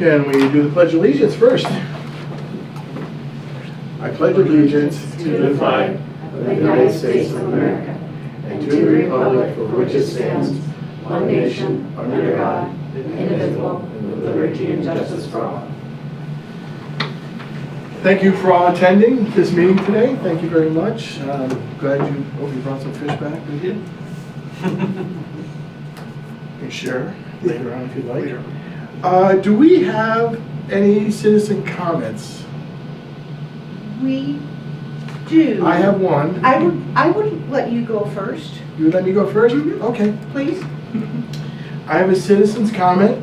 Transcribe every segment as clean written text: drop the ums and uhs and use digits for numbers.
And we do the Pledge of Allegiance first. I pledge allegiance to the flag of the United States of America and to the republic for which it stands, one nation, under God, indivisible, with liberty and justice for all. Thank you for all attending this meeting today. Thank you very much. Glad you brought some fish back with you. You can share later on if you'd like. Do we have any citizen comments? We do. I have one. I would let you go first. You would let me go first? Mhm. Okay. Please. I have a citizen's comment,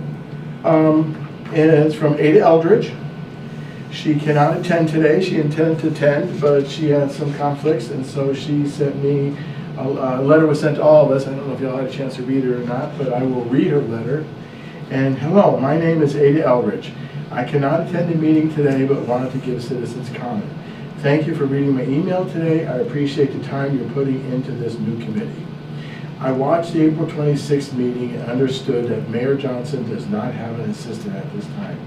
and it's from Ada Eldridge. She cannot attend today. She intended to attend, but she had some conflicts, and so she sent me, a letter was sent to all of us. I don't know if y'all had a chance to read it or not, but I will read her letter. And hello, my name is Ada Eldridge. I cannot attend the meeting today, but wanted to give a citizen's comment. Thank you for reading my email today. I appreciate the time you're putting into this new committee. I watched the April 26th meeting and understood that Mayor Johnson does not have an assistant at this time.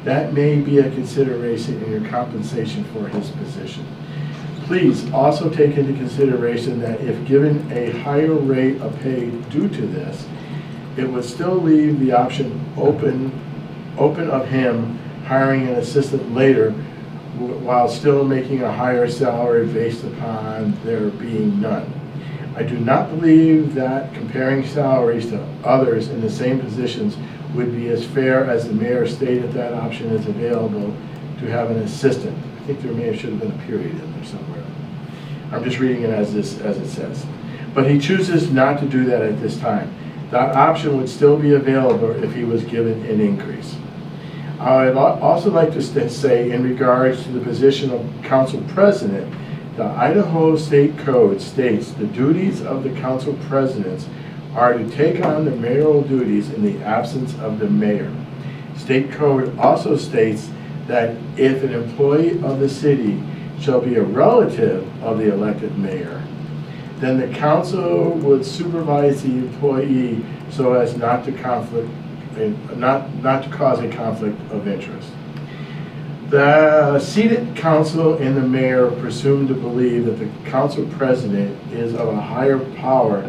That may be a consideration in your compensation for his position. Please also take into consideration that if given a higher rate of pay due to this, it would still leave the option open of him hiring an assistant later while still making a higher salary based upon there being none. I do not believe that comparing salaries to others in the same positions would be as fair as the mayor stated that option is available to have an assistant. I think there should have been a period in there somewhere. I'm just reading it as it says. But he chooses not to do that at this time. That option would still be available if he was given an increase. I would also like to say in regards to the position of council president, the Idaho State Code states the duties of the council presidents are to take on the mayoral duties in the absence of the mayor. State Code also states that if an employee of the city shall be a relative of the elected mayor, then the council would supervise the employee so as not to cause a conflict of interest. The seated council and the mayor presume to believe that the council president is of a higher power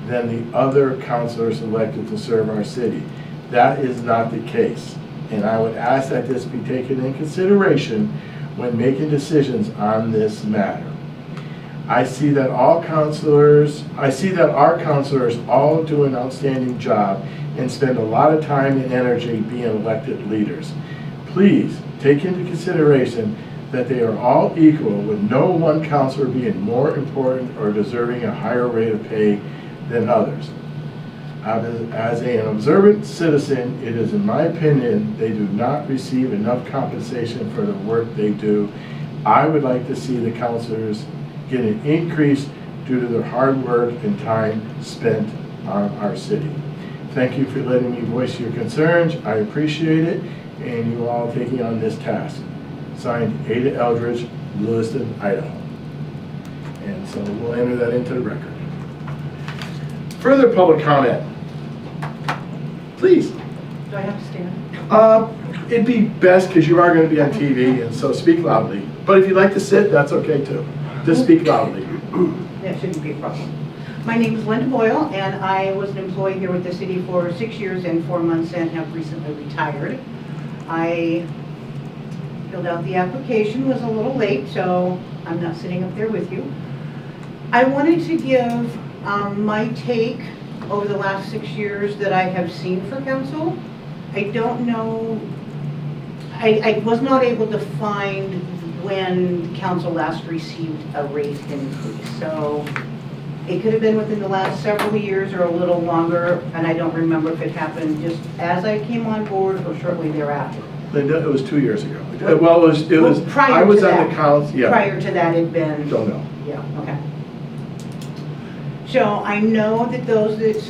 than the other councilors elected to serve our city. That is not the case, and I would ask that this be taken in consideration when making decisions on this matter. I see that our councilors all do an outstanding job and spend a lot of time and energy being elected leaders. Please take into consideration that they are all equal, with no one councilor being more important or deserving a higher rate of pay than others. As an observant citizen, it is in my opinion they do not receive enough compensation for the work they do. I would like to see the councilors get an increase due to their hard work and time spent on our city. Thank you for letting me voice your concerns. I appreciate it, and you all taking on this task. Signed, Ada Eldridge, Lewiston, Idaho. And so we'll enter that into the record. Further public comment? Please. Do I have to stand? It'd be best because you are going to be on TV, and so speak loudly. But if you'd like to sit, that's okay too. Just speak loudly. That shouldn't be a problem. My name is Linda Boyle, and I was an employee here with the city for 6 years and 4 months and have recently retired. I filled out the application, was a little late, so I'm not sitting up there with you. I wanted to give my take over the last 6 years that I have seen for council. I don't know, I was not able to find when council last received a rate increase. So it could have been within the last several years or a little longer, and I don't remember if it happened just as I came on board or shortly thereafter. Linda, it was 2 years ago. Well, it was prior I was to on that. the council, yeah. Prior to that, it'd been. Don't know. Yeah, okay. So I know that those that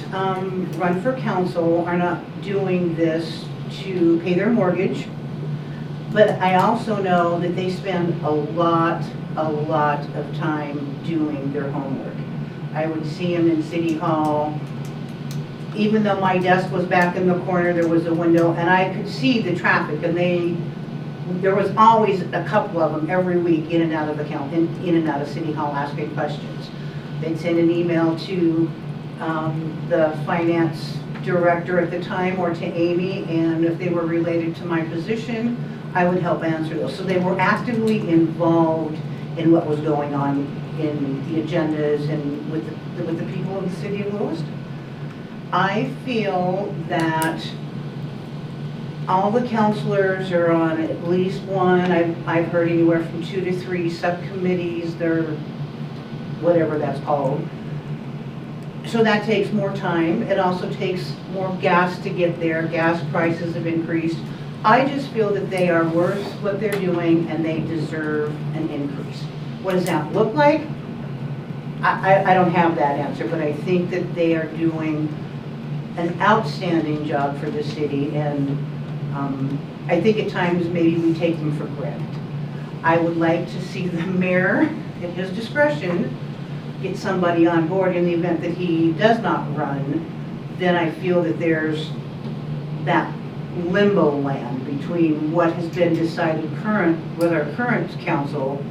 run for council are not doing this to pay their mortgage, but I also know that they spend a lot of time doing their homework. I would see them in City Hall even though my desk was back in the corner, there was a window, and I could see the traffic, and there was always a couple of them every week in and out of in and out of City Hall asking questions. They'd send an email to the finance director at the time or to Amy, and if they were related to my position, I would help answer those. So they were actively involved in what was going on in the agendas and with the people of the city of Lewiston. I feel that all the counselors are on at least one. I've heard anywhere from 2 to 3 subcommittees. They're whatever that's called. So that takes more time. It also takes more gas to get there. Gas prices have increased. I just feel that they are worth what they're doing and they deserve an increase. What does that look like? I don't have that answer, but I think that they are doing an outstanding job for the city, and I think at times maybe we take them for granted. I would like to see the mayor, at his discretion, get somebody on board in the event that he does not run. Then I feel that there's that limbo land between what has been decided with our current council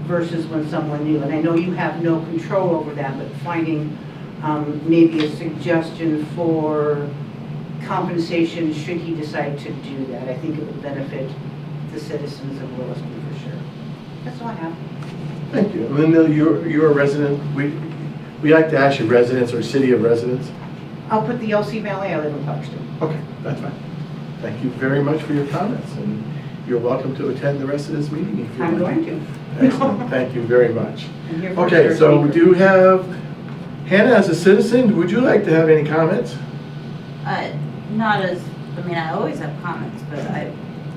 versus when someone new. And I know you have no control over that, but finding maybe a suggestion for compensation should he decide to do that. I think it would benefit the citizens of Lewiston for sure. That's all I have. Thank you. Linda, you're a resident. We like to ask you residents or city of residents. I'll put the LC Valley. I live in Clarkston. Okay, that's fine. Thank you very much for your comments, and you're welcome to attend the rest of this meeting if you I'm like. going to. Excellent. Thank you very much. I'm here for Okay, sure so we speaker. do have Hannah as a citizen. Would you like to have any comments? Not as, I mean, I always have comments, but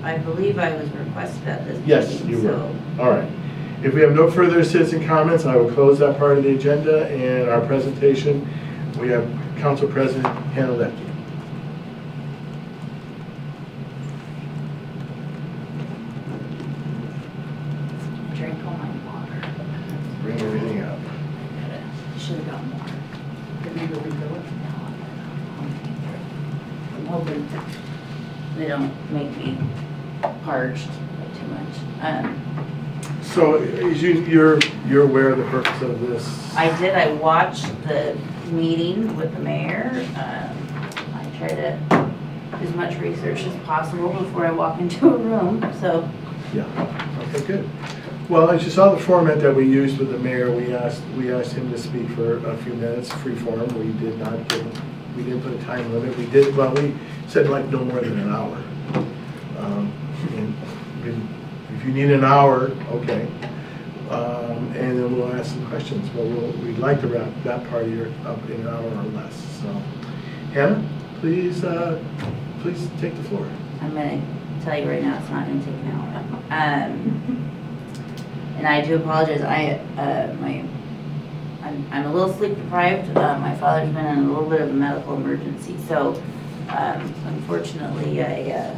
I believe I was requested at this meeting. Yes, you were. So All right. If we have no further citizen comments, I will close that part of the agenda and our presentation. We have Council President Hannah Lepke. drink all my water. Bring everything up. Should have got more. Did we go refill it? I'm hoping they don't make me parched by too much. So is you're aware of the purpose of this? I did, I watched the meeting with the mayor. I try to do as much research as possible before I walk into a room, so. Yeah, okay, good. Well, as you saw the format that we used with the mayor, we asked him to speak for a few minutes, free form. We did not give him, we didn't put a time limit. We said like no more than an hour. And if you need an hour, okay. And then we'll ask some questions. But we'd like to wrap that part of your up in an hour or less. So, Hannah, please take the floor. I'm gonna tell you right now, it's not gonna take an hour. And I do apologize, I'm a little sleep deprived. My father's been in a little bit of a medical emergency, so unfortunately I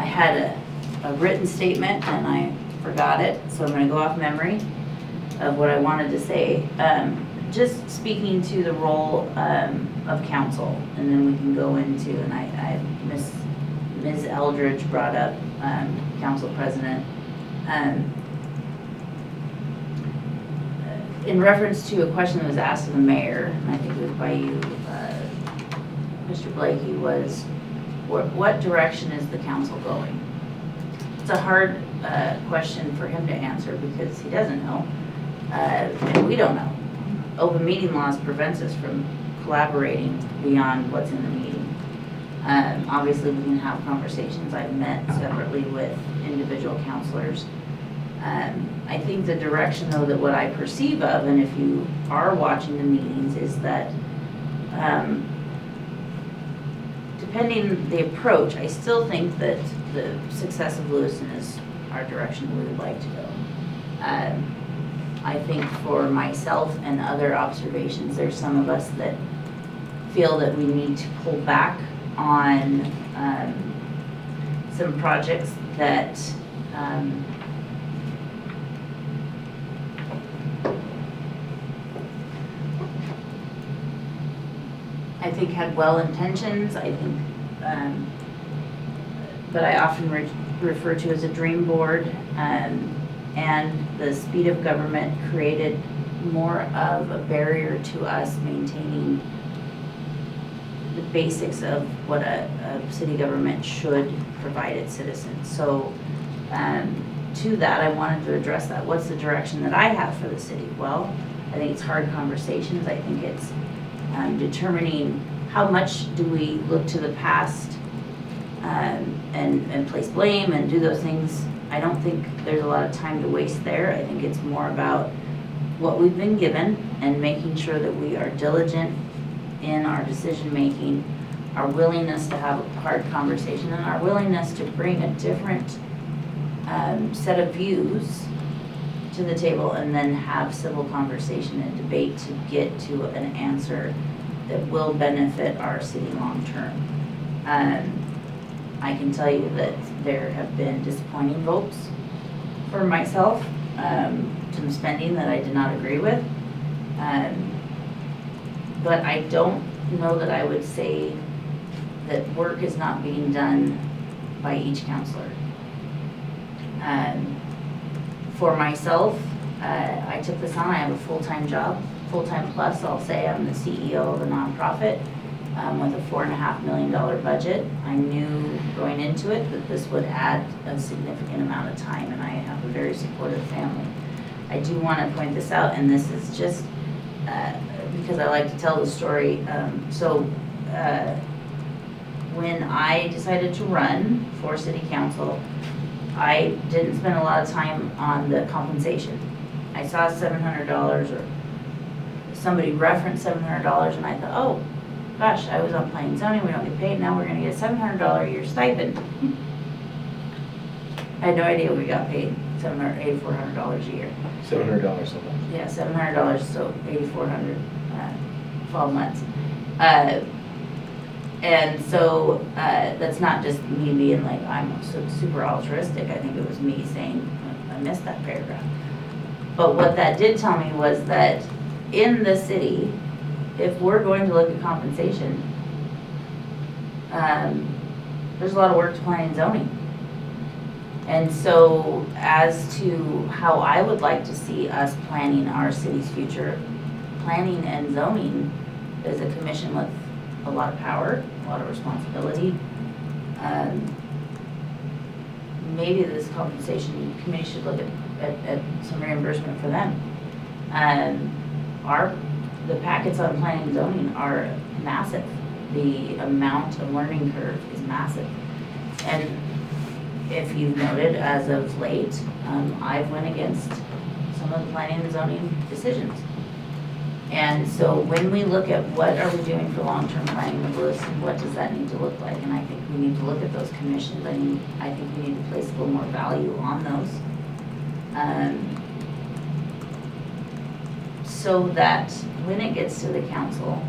had a written statement and I forgot it, so I'm gonna go off memory of what I wanted to say. Just speaking to the role of council, and then we can go into, and Ms. Eldridge brought up council president. In reference to a question that was asked of the mayor, and I think it was by you, Mr. Blakey, was what direction is the council going? It's a hard question for him to answer because he doesn't know, and we don't know. Open meeting laws prevents us from collaborating beyond what's in the meeting. Obviously, we can have conversations. I've met separately with individual counselors. I think the direction, though, that what I perceive of, and if you are watching the meetings, is that depending the approach, I still think that the success of Lewiston is our direction we would like to go. I think for myself and other observations, there's some of us that feel that we need to pull back on some projects that I think had well intentions, I think, but I often refer to as a dream board, and the speed of government created more of a barrier to us maintaining the basics of what a city government should provide its citizens. So to that, I wanted to address that. What's the direction that I have for the city? Well, I think it's hard conversations. I think it's determining how much do we look to the past and place blame and do those things. I don't think there's a lot of time to waste there. I think it's more about what we've been given and making sure that we are diligent in our decision making, our willingness to have a hard conversation, and our willingness to bring a different set of views to the table and then have civil conversation and debate to get to an answer that will benefit our city long term. I can tell you that there have been disappointing votes for myself, some spending that I did not agree with. But I don't know that I would say that work is not being done by each counselor. For myself, I took this on. I have a full-time job, full-time plus. I'll say I'm the CEO of a nonprofit with a $4.5 million budget. I knew going into it that this would add a significant amount of time, and I have a very supportive family. I do want to point this out, and this is just because I like to tell the story. When I decided to run for city council, I didn't spend a lot of time on the compensation. I saw $700 or somebody referenced $700 and I thought, oh gosh, I was on planning and zoning, we don't get paid, now we're gonna get a $700 a year stipend. I had no idea we got paid $8,400 a year. $700 a month. Yeah, $700, so $8,400, 12 months. And so that's not just me being like, I'm so super altruistic. I think it was me saying, I missed that paragraph. But what that did tell me was that in the city, if we're going to look at compensation, there's a lot of work to planning and zoning. And so as to how I would like to see us planning our city's future, planning and zoning is a commission with a lot of power, a lot of responsibility. Maybe this compensation committee should look at some reimbursement for them. The packets on planning and zoning are massive. The amount of learning curve is massive. And if you've noted, as of late, I've went against some of the planning and zoning decisions. And so when we look at what are we doing for long-term planning, what does that need to look like? And I think we need to look at those commissions. I think we need to place a little more value on those. So that when it gets to the council,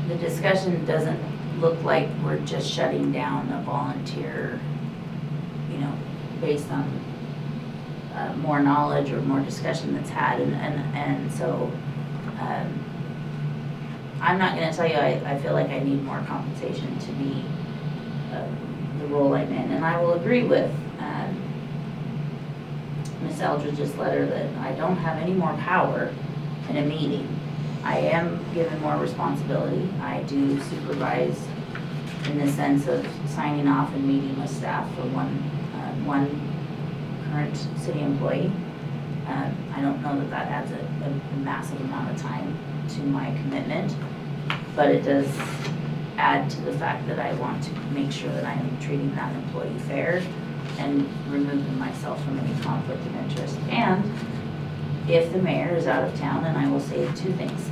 the discussion doesn't look like we're just shutting down a volunteer, based on more knowledge or more discussion that's had, and so I'm not going to tell you I feel like I need more compensation to be the role I'm in, and I will agree with Ms. Eldridge's letter that I don't have any more power in a meeting. I am given more responsibility. I do supervise in the sense of signing off and meeting with staff for one current city employee. I don't know that adds a massive amount of time to my commitment, but it does add to the fact that I want to make sure that I am treating that employee fair and removing myself from any conflict of interest. And if the mayor is out of town, and I will say two things.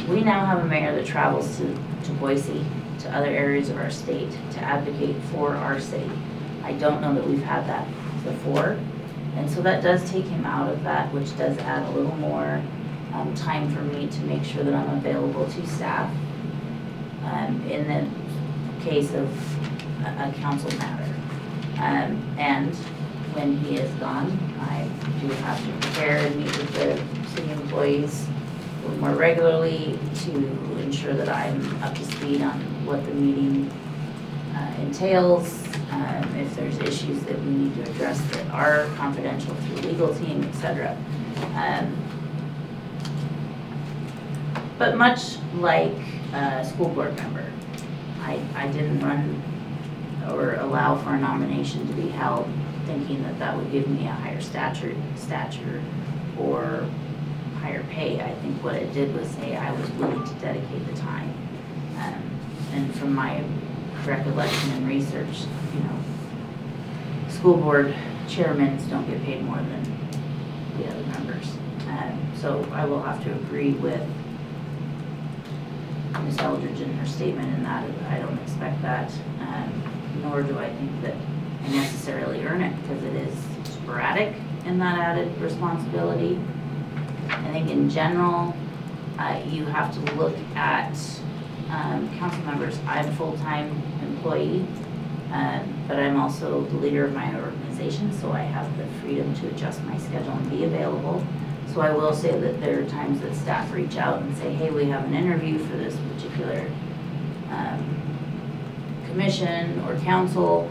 We now have a mayor that travels to Boise, to other areas of our state, to advocate for our city. I don't know that we've had that before. And so that does take him out of that, which does add a little more time for me to make sure that I'm available to staff in the case of a council matter. And when he is gone, I do have to prepare and meet with the city employees a little more regularly to ensure that I'm up to speed on what the meeting entails, if there's issues that we need to address that are confidential through legal team, etc. But much like a school board member, I didn't run or allow for a nomination to be held thinking that that would give me a higher stature or higher pay. I think what it did was say I was willing to dedicate the time. And from my recollection and research, school board chairmen don't get paid more than the other members. So I will have to agree with Ms. Eldridge in her statement in that I don't expect that, nor do I think that I necessarily earn it because it is sporadic in that added responsibility. I think in general, you have to look at council members. I'm a full-time employee, but I'm also the leader of my organization, so I have the freedom to adjust my schedule and be available. So I will say that there are times that staff reach out and say, hey, we have an interview for this particular commission or council,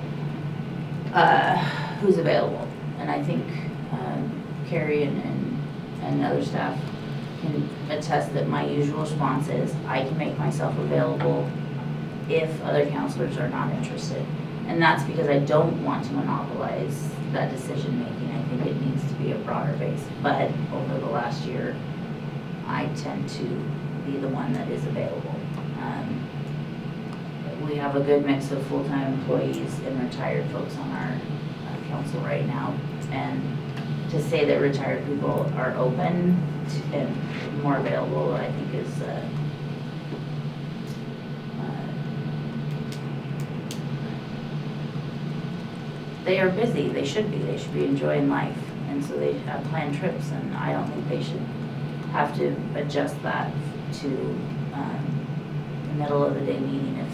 who's available. And I think Carrie and other staff can attest that my usual response is I can make myself available if other counselors are not interested. And that's because I don't want to monopolize that decision making. I think it needs to be a broader base. But over the last year, I tend to be the one that is available. We have a good mix of full-time employees and retired folks on our council right now. And to say that retired people are open and more available, I think is they are busy. They should be enjoying life, and so they have planned trips, and I don't think they should have to adjust that to the middle of the day meeting if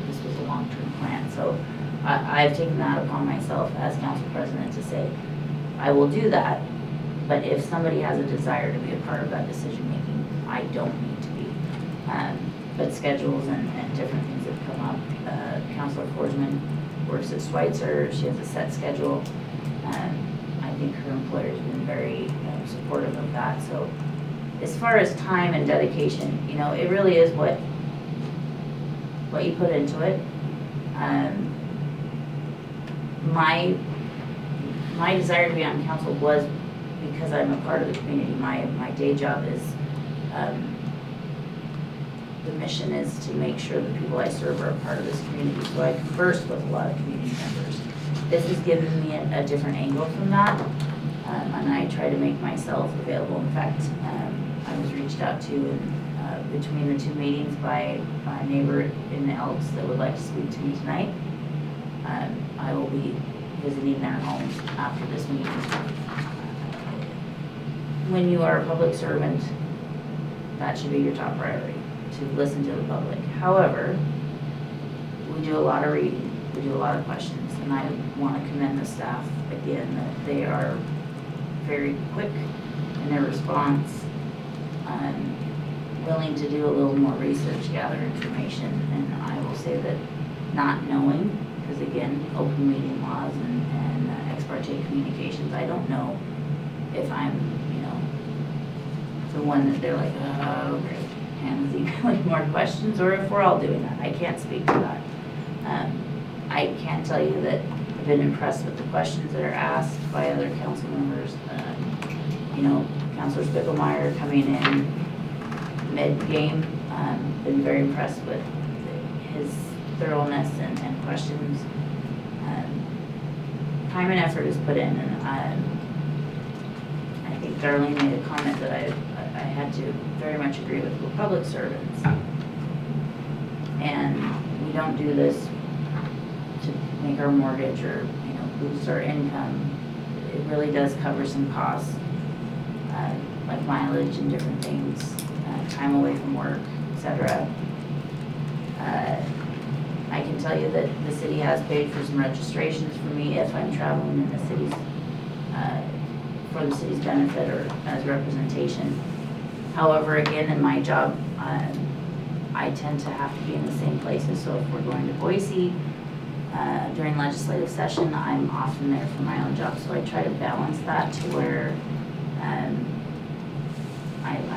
this was a long-term plan. So I've taken that upon myself as council president to say I will do that, but if somebody has a desire to be a part of that decision making, I don't need to be. But schedules and different things have come up. Councilor Forsman works at Schweitzer. She has a set schedule. I think her employer has been very supportive of that. So as far as time and dedication, it really is what you put into it. My desire to be on council was because I'm a part of the community. My day job is, the mission is to make sure the people I serve are a part of this community. So I converse with a lot of community members. This has given me a different angle from that, and I try to make myself available. In fact, I was reached out to between the two meetings by a neighbor in the Elks that would like to speak to me tonight. I will be visiting their homes after this meeting. When you are a public servant, that should be your top priority, to listen to the public. However, we do a lot of reading, we do a lot of questions, and I want to commend the staff again that they are very quick in their response, willing to do a little more research, gather information, and I will say that not knowing, because again, open meeting laws and ex parte communications, I don't know if I'm, the one that they're like, oh, great, Hannah's emailing more questions, or if we're all doing that. I can't speak to that. I can tell you that I've been impressed with the questions that are asked by other council members. Councilor Spiegelmeier coming in mid-game, been very impressed with his thoroughness and questions. Time and effort is put in, and I think Darlene made a comment that I had to very much agree with. We're public servants, and we don't do this to make our mortgage or boost our income. It really does cover some costs, like mileage and different things, time away from work, etc. I can tell you that the city has paid for some registrations for me if I'm traveling in the city's, for the city's benefit or as representation. However, again, in my job, I tend to have to be in the same places. So if we're going to Boise during legislative session, I'm often there for my own job. So I try to balance that to where I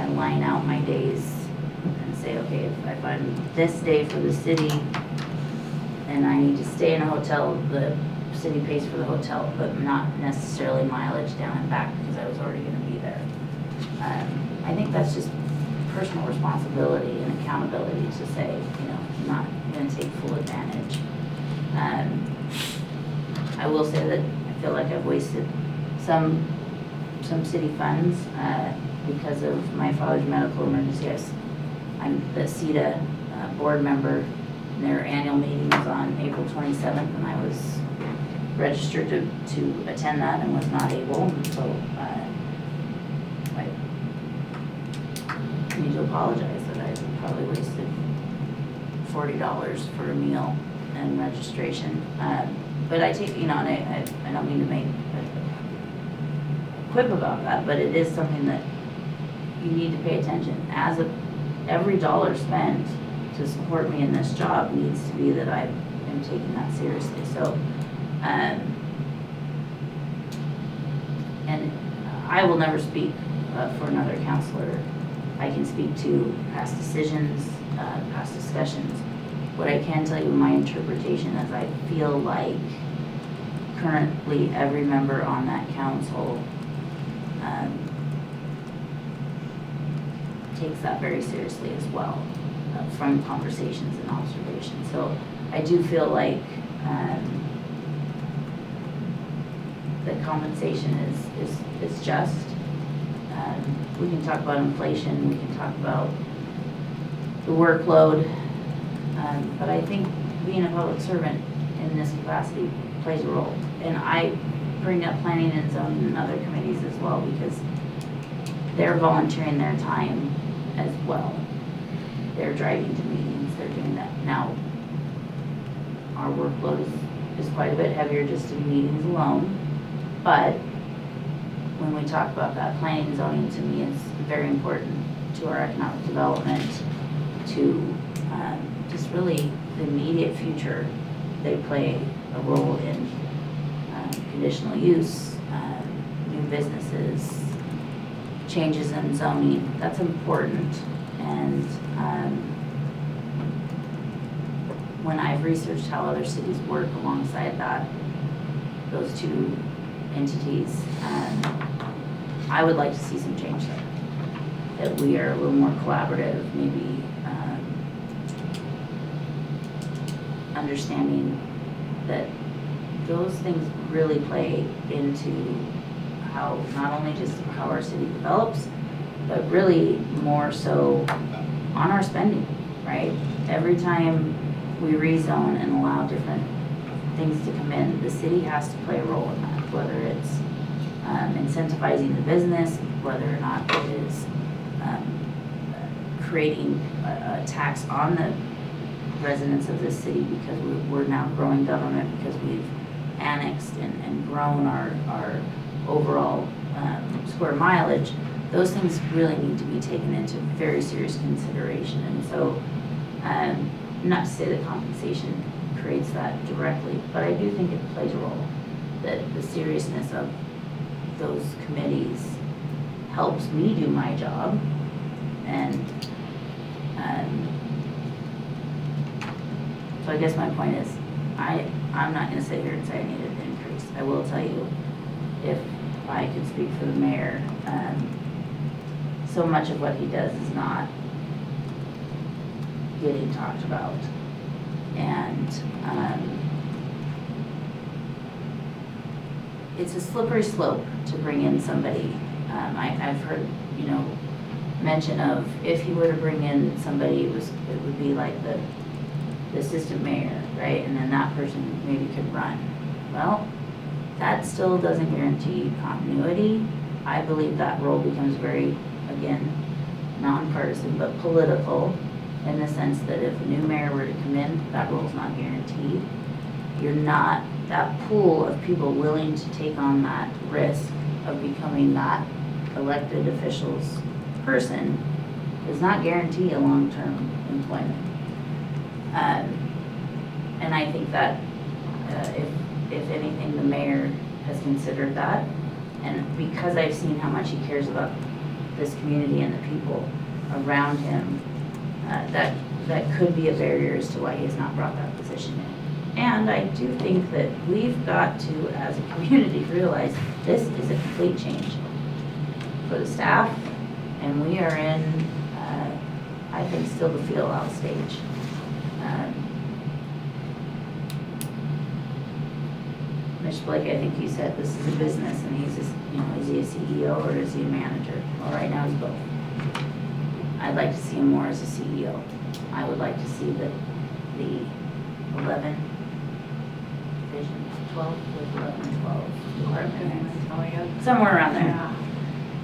line out my days and say, okay, if I'm this day for the city and I need to stay in a hotel, the city pays for the hotel, but not necessarily mileage down and back because I was already going to be there. I think that's just personal responsibility and accountability to say, you know, I'm not going to take full advantage. I will say that I feel like I've wasted some city funds because of my father's medical emergency. I'm the CETA board member. Their annual meeting was on April 27th, and I was registered to attend that and was not able. And so I need to apologize that I probably wasted $40 for a meal and registration. But I take, you know, and I don't mean to make a quip about that, but it is something that you need to pay attention. Every dollar spent to support me in this job needs to be that I am taking that seriously. So, and I will never speak for another counselor. I can speak to past decisions, past discussions. What I can tell you, my interpretation is I feel like currently every member on that council takes that very seriously as well, from conversations and observations. So I do feel like the compensation is just. We can talk about inflation, we can talk about the workload, but I think being a public servant in this capacity plays a role. And I bring up planning and zoning and other committees as well because they're volunteering their time as well. They're driving to meetings, they're doing that. Now, our workload is quite a bit heavier just in meetings alone, but when we talk about that, planning and zoning to me is very important to our economic development, to just really the immediate future. They play a role in conditional use, new businesses, changes in zoning. That's important. And when I've researched how other cities work alongside that, those two entities, I would like to see some change there. That we are a little more collaborative, maybe understanding that those things really play into how, not only just how our city develops, but really more so on our spending, right? Every time we rezone and allow different things to come in, the city has to play a role in that, whether it's incentivizing the business, whether or not it is creating a tax on the residents of this city because we're now growing government because we've annexed and grown our overall square mileage. Those things really need to be taken into very serious consideration. And so, not to say that compensation creates that directly, but I do think it plays a role. That the seriousness of those committees helps me do my job, and so I guess my point is, I'm not going to sit here and say I needed an increase. I will tell you, if I could speak for the mayor, so much of what he does is not getting talked about, and it's a slippery slope to bring in somebody. I've heard, you know, mention of if he were to bring in somebody, it would be like the assistant mayor, right? And then that person maybe could run. Well, that still doesn't guarantee continuity. I believe that role becomes very, again, nonpartisan, but political, in the sense that if a new mayor were to come in, that role's not guaranteed. You're not, that pool of people willing to take on that risk of becoming that elected official's person does not guarantee a long-term employment. And I think that if anything, the mayor has considered that. And because I've seen how much he cares about this community and the people around him, that could be a barrier as to why he has not brought that position in. And I do think that we've got to, as a community, realize this is a complete change for the staff, and we are in, I think, still the feel-out stage. Mr. Blake, I think you said this is a business, and he's just, is he a CEO or is he a manager? Well, right now he's both. I'd like to see him more as a CEO. I would like to see the 11, division, 12, with 11 and 12 department. Somewhere around there.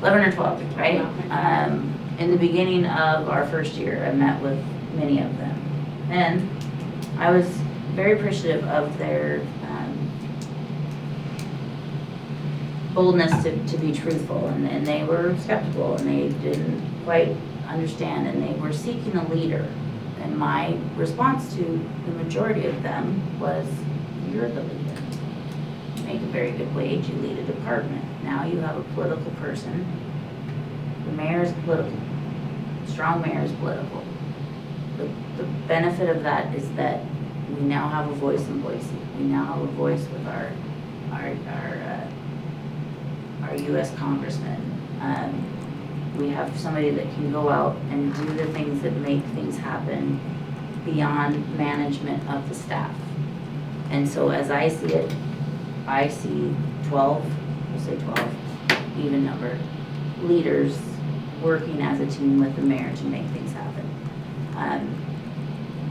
11 or 12, right? In the beginning of our first year, I met with many of them. And I was very appreciative of their boldness to be truthful, and they were skeptical, and they didn't quite understand, and they were seeking a leader. And my response to the majority of them was, you're the leader. You make a very good wage, you lead a department. Now you have a political person. The mayor is political. Strong mayor is political. The benefit of that is that we now have a voice in Boise. We now have a voice with our U.S. congressman. We have somebody that can go out and do the things that make things happen beyond management of the staff. And so as I see it, I see 12, we'll say 12, even number, leaders working as a team with the mayor to make things happen.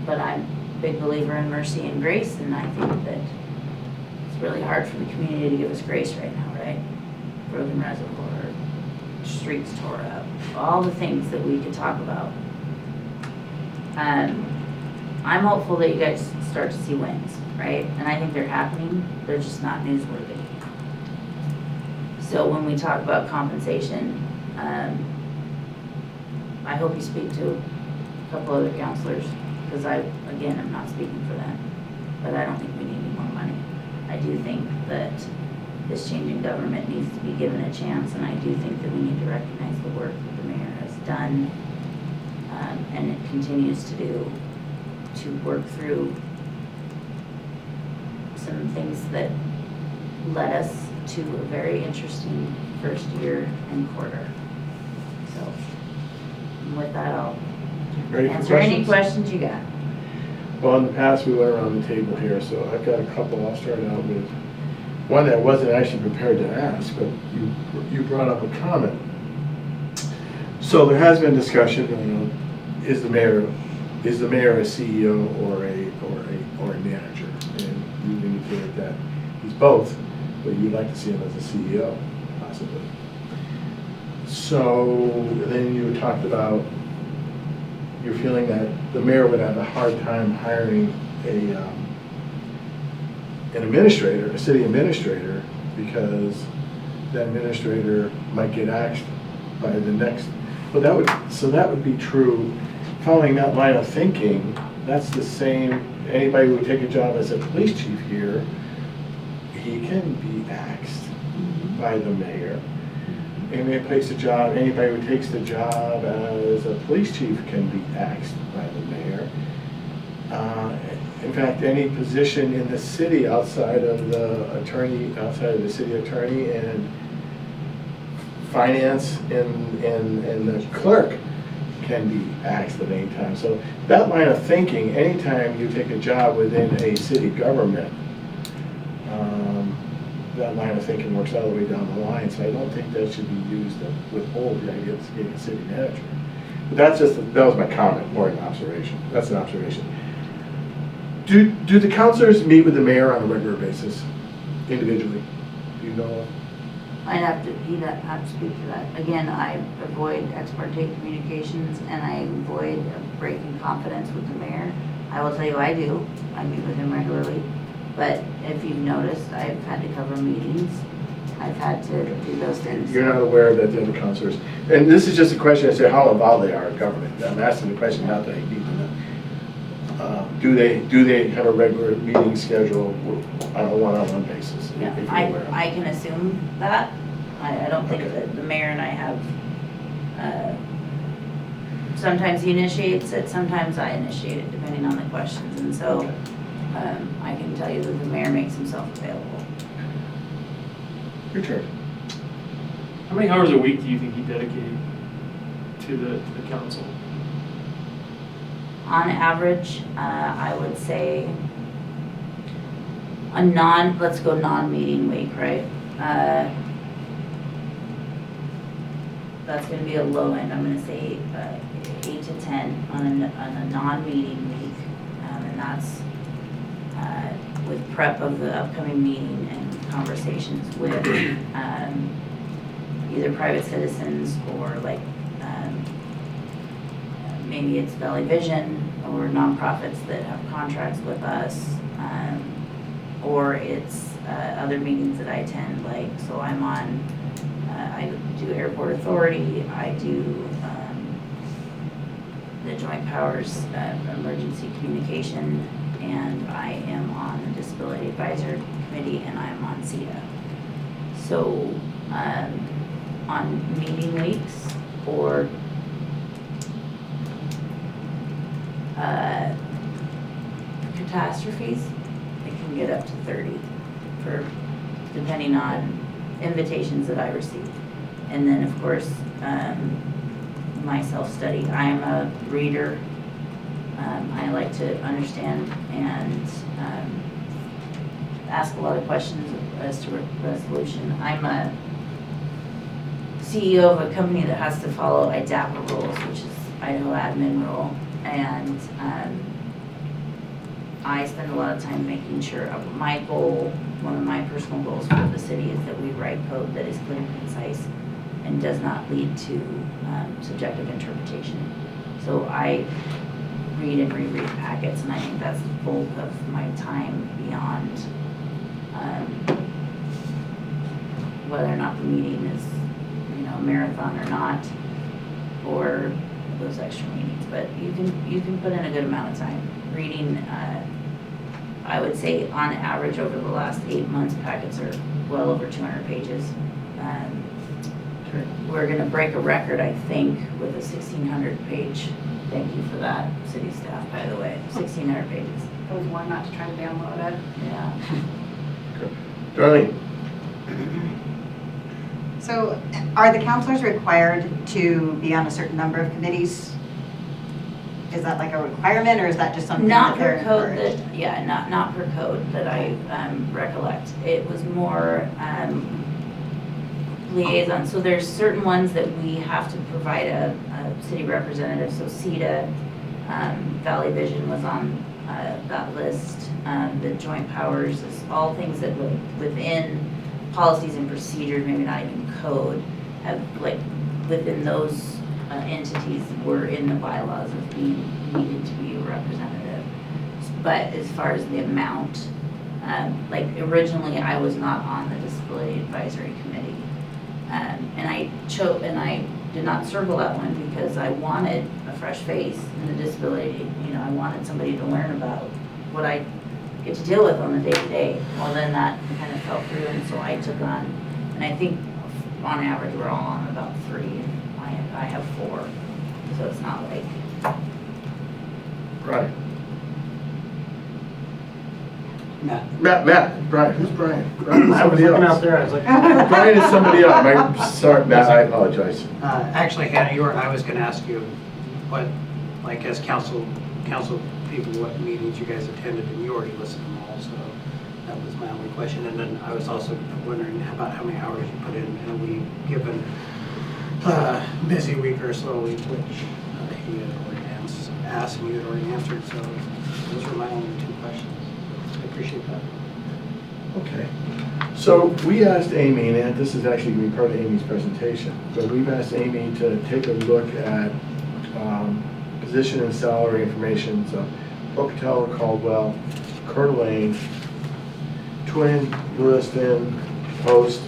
But I'm a big believer in mercy and grace, and I think that it's really hard for the community to give us grace right now, right? Broken reservoir, streets tore up, all the things that we could talk about. I'm hopeful that you guys start to see wins, right? And I think they're happening, they're just not newsworthy. So when we talk about compensation, I hope you speak to a couple other counselors, because again, I'm not speaking for them, but I don't think we need any more money. I do think that this change in government needs to be given a chance, and I do think that we need to recognize the work that the mayor has done, and it continues to do, to work through some things that led us to a very interesting first year and quarter. So with that, I'll Ready for answer any questions? questions you got. Well, in the past, we went around the table here, so I've got a couple. I'll start out with one that I wasn't actually prepared to ask, but you brought up a comment. So there has been discussion, is the mayor a CEO or a manager? And you indicated that he's both, but you'd like to see him as a CEO, possibly. So then you talked about your feeling that the mayor would have a hard time hiring an administrator, a city administrator, because the administrator might get axed by the next. Well, that would be true. Following that line of thinking, that's the same. Anybody who would take a job as a police chief here, he can be axed by the mayor. Anybody who takes the job as a police chief can be axed by the mayor. In fact, any position in the city outside of the city attorney and finance and the clerk can be axed at any time. So that line of thinking, anytime you take a job within a city government, that line of thinking works all the way down the line. So I don't think that should be used to withhold the idea of being a city manager. But that was my comment, more an observation. That's an observation. Do the councilors meet with the mayor on a regular basis, individually? Do you know? He'd have to speak to that. Again, I avoid ex parte communications, and I avoid breaking confidence with the mayor. I will tell you I do. I meet with him regularly. But if you've noticed, I've had to cover meetings I've had to do those things. You're not aware that the other counselors, and this is just a question, I say how involved they are in government. I'm asking the question, not that I need to know. Do they have a regular meeting schedule on a one-on-one basis? Yeah, if you're aware? I can assume that. I don't think Okay. that the mayor and I have, sometimes he initiates it, sometimes I initiate it, depending on the questions. And so Okay. I can tell you that the mayor makes himself available. Your turn. How many hours a week do you think you dedicate to the council? On average, I would say let's go non-meeting week, right? That's gonna be a low end, I'm gonna say 8 to 10 on a non-meeting week. And that's with prep of the upcoming meeting and conversations with either private citizens or like maybe it's Valley Vision or nonprofits that have contracts with us, or it's other meetings that I attend, like, so I'm on, I do Airport Authority, I do the Joint Powers Emergency Communication, and I am on the Disability Advisory Committee, and I'm on CETA. So on meeting weeks or catastrophes, it can get up to 30 depending on invitations that I receive. And then of course, my self-study. I am a reader. I like to understand and ask a lot of questions as to resolution. I'm a CEO of a company that has to follow IDAPA rules, which is Idaho Admin Rule, and I spend a lot of time making sure. My goal, one of my personal goals for the city, is that we write code that is clear and concise and does not lead to subjective interpretation. So I read and reread packets, and I think that's the bulk of my time beyond whether or not the meeting is, a marathon or not, or those extra meetings. But you can put in a good amount of time reading. I would say on average over the last 8 months, packets are well over 200 pages. Okay. We're gonna break a record, I think, with a 1,600 page. Thank you for that, city staff, by the way. 1,600 pages. It was one not to try to download it. Yeah. Good. Darlene? So are the counselors required to be on a certain number of committees? Is that like a requirement, or is that just something Not that they're per code encouraged? that, yeah, not per code that I recollect. It was more liaison. So there's certain ones that we have to provide a city representative. So CETA, Valley Vision was on that list. The Joint Powers is all things that within policies and procedures, maybe not even code, have like within those entities were in the bylaws of being needed to be a representative. But as far as the amount, like originally I was not on the Disability Advisory Committee. And I did not circle that one because I wanted a fresh face in the disability. I wanted somebody to learn about what I get to deal with on the day-to-day. Well, then that kind of fell through, and so I took on, and I think on average we're all on about 3, and I have 4, so it's not like. Brian? Matt. Brian, who's Brian? Brian is I was somebody looking out else. there, I was like. Brian is somebody else. I'm sorry, Matt, I apologize. Actually, Hannah, I was gonna ask you, what, like, as council people, what meetings you guys attended, and you already listed them all, so that was my only question. And then I was also wondering about how many hours you put in a week, given busy week or slow week, which he had already asked and you had already answered, so those were my only 2 questions. I appreciate that. Okay. So we asked Amy, and this is actually going to be part of Amy's presentation, but we've asked Amy to take a look at position and salary information. So Pocatello, Caldwell, Coeur d'Alene, Twin, Lewiston, Post,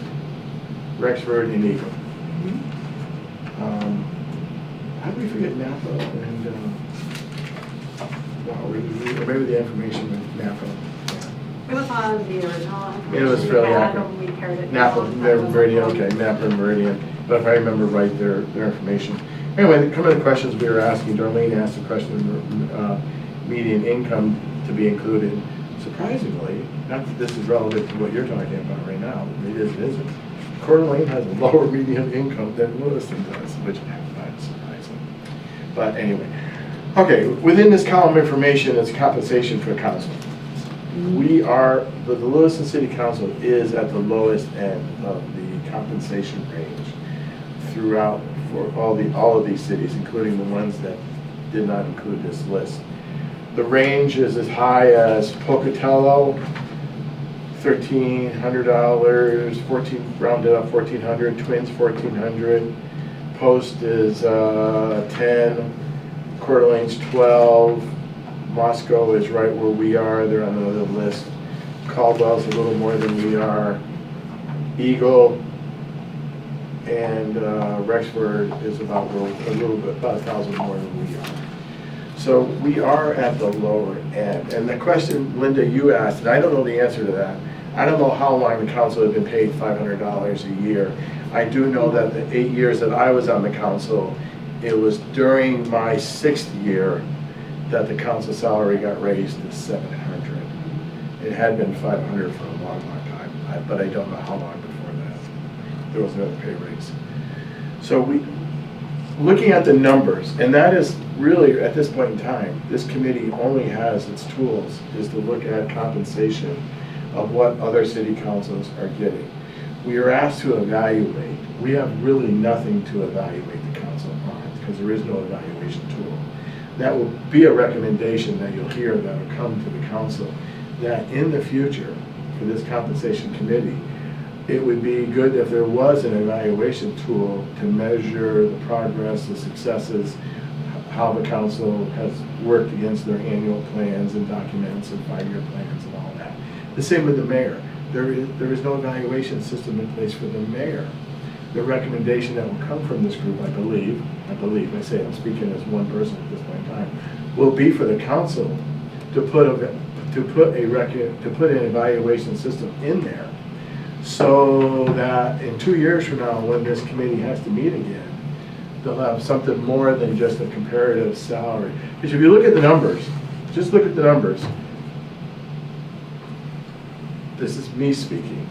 Rexford, and Eagle. How did we forget Napa and, maybe the information with Napa? It was on the original. It was fairly accurate. We paired it. Napa, down. Meridian, okay, Napa and Meridian, but if I remember right, their information. Anyway, some of the questions we were asking, Darlene asked a question, median income to be included. Surprisingly, not that this is relevant to what you're talking about right now, it isn't. Coeur d'Alene has a lower median income than Lewiston does, which I find surprising. But anyway, okay, within this column of information is compensation for council. We are, the Lewiston City Council is at the lowest end of the compensation range throughout for all of these cities, including the ones that did not include this list. The range is as high as Pocatello, $1,300, 14 rounded up 1,400, Twins 1,400, Post is 10, Coeur d'Alene's 12. Moscow is right where we are, they're on another list. Caldwell's a little more than we are. Eagle and Rexford is about a little bit, about 1,000 more than we are. So we are at the lower end. And the question, Linda, you asked, and I don't know the answer to that. I don't know how long the council had been paid $500 a year. I do know that the 8 years that I was on the council, it was during my 6th year that the council salary got raised to $700. It had been $500 for a long, long time, but I don't know how long before that. There was another pay raise. So looking at the numbers, and that is really, at this point in time, this committee only has its tools, is to look at compensation of what other city councils are getting. We are asked to evaluate. We have really nothing to evaluate the council on, because there is no evaluation tool. That will be a recommendation that you'll hear that will come to the council, that in the future, for this compensation committee, it would be good if there was an evaluation tool to measure the progress, the successes, how the council has worked against their annual plans and documents and 5-year plans and all that. The same with the mayor. There is no evaluation system in place for the mayor. The recommendation that will come from this group, I believe, I say I'm speaking as one person at this point in time, will be for the council to put an evaluation system in there, so that in 2 years from now, when this committee has to meet again, they'll have something more than just a comparative salary. Because if you look at the numbers, just look at the numbers. This is me speaking.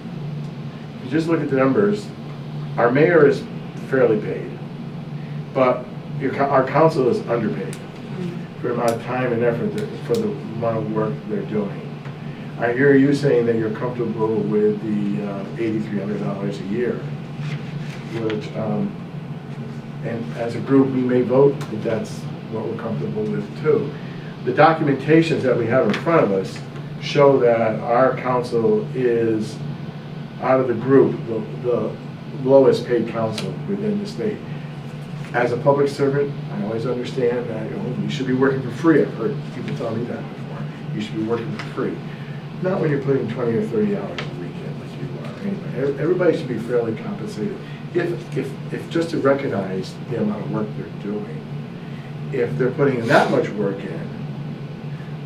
If you just look at the numbers, our mayor is fairly paid, but our council is underpaid for the amount of time and effort, for the amount of work they're doing. I hear you saying that you're comfortable with the $8,300 a year, which, and as a group, we may vote that that's what we're comfortable with too. The documentations that we have in front of us show that our council is, out of the group, the lowest paid council within the state. As a public servant, I always understand that you should be working for free. I've heard people tell me that before. You should be working for free. Not when you're putting 20 or 30 hours a week in like you are. Anyway, everybody should be fairly compensated. If just to recognize the amount of work they're doing, if they're putting that much work in,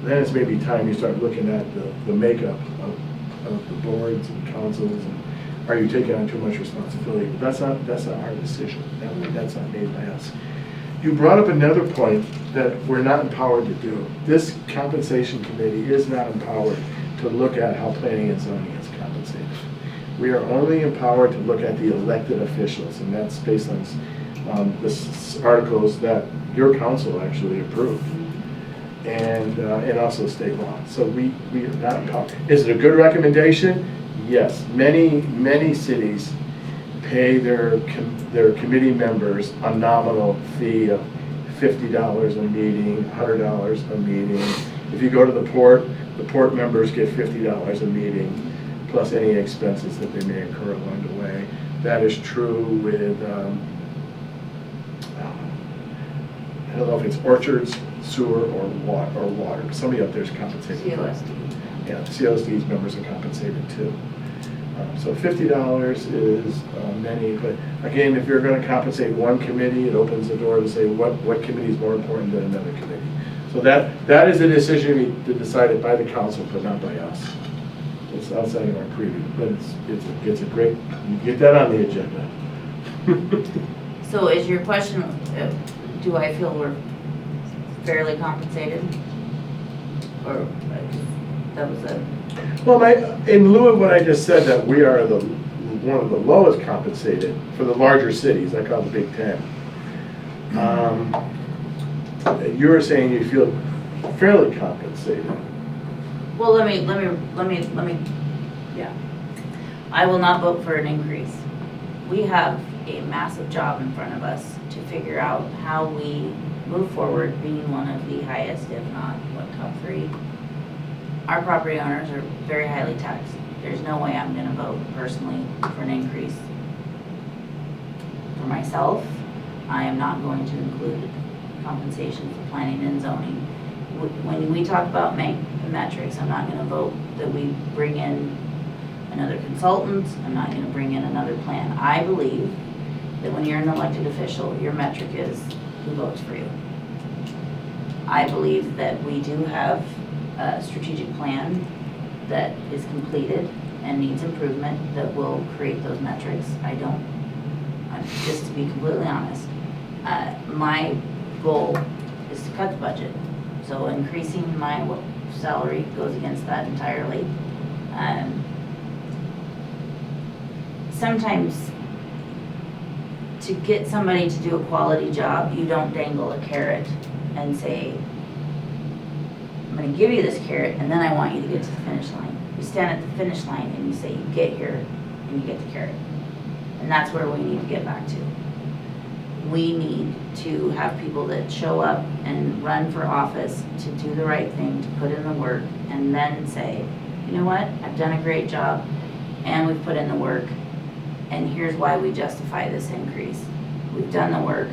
then it's maybe time you start looking at the makeup of the boards and councils, and are you taking on too much responsibility? But that's not our decision. That's not made by us. You brought up another point that we're not empowered to do. This compensation committee is not empowered to look at how planning and zoning is compensated. We are only empowered to look at the elected officials, and that's based on the articles that your council actually approved, and also state law. So we are not empowered. Is it a good recommendation? Yes. Many cities pay their committee members a nominal fee of $50 a meeting, $100 a meeting. If you go to the port members get $50 a meeting, plus any expenses that they may incur along the way. That is true with, I don't know if it's orchards, sewer, or water. Somebody up there is compensated. CLSD. Yeah, CLSD's members are compensated too. So $50 is many, but again, if you're gonna compensate one committee, it opens the door to say what committee is more important than another committee. So that is a decision to be decided by the council, but not by us. It's outside of our preview, but it's a great, you get that on the agenda. So is your question, do I feel we're fairly compensated? Or, that was a, Well, in lieu of what I just said, that we are one of the lowest compensated for the larger cities, I call the Big Ten. You were saying you feel fairly compensated. well, let me, yeah. I will not vote for an increase. We have a massive job in front of us to figure out how we move forward, being one of the highest, if not, top 3. Our property owners are very highly taxed. There's no way I'm gonna vote personally for an increase. For myself, I am not going to include compensation for planning and zoning. When we talk about metrics, I'm not gonna vote that we bring in another consultant, I'm not gonna bring in another plan. I believe that when you're an elected official, your metric is who votes for you. I believe that we do have a strategic plan that is completed and needs improvement that will create those metrics. Just to be completely honest, my goal is to cut the budget. So increasing my salary goes against that entirely. Sometimes to get somebody to do a quality job, you don't dangle a carrot and say, I'm gonna give you this carrot and then I want you to get to the finish line. You stand at the finish line and you say, you get here and you get the carrot. And that's where we need to get back to. We need to have people that show up and run for office to do the right thing, to put in the work, and then say, you know what, I've done a great job and we've put in the work, and here's why we justify this increase. We've done the work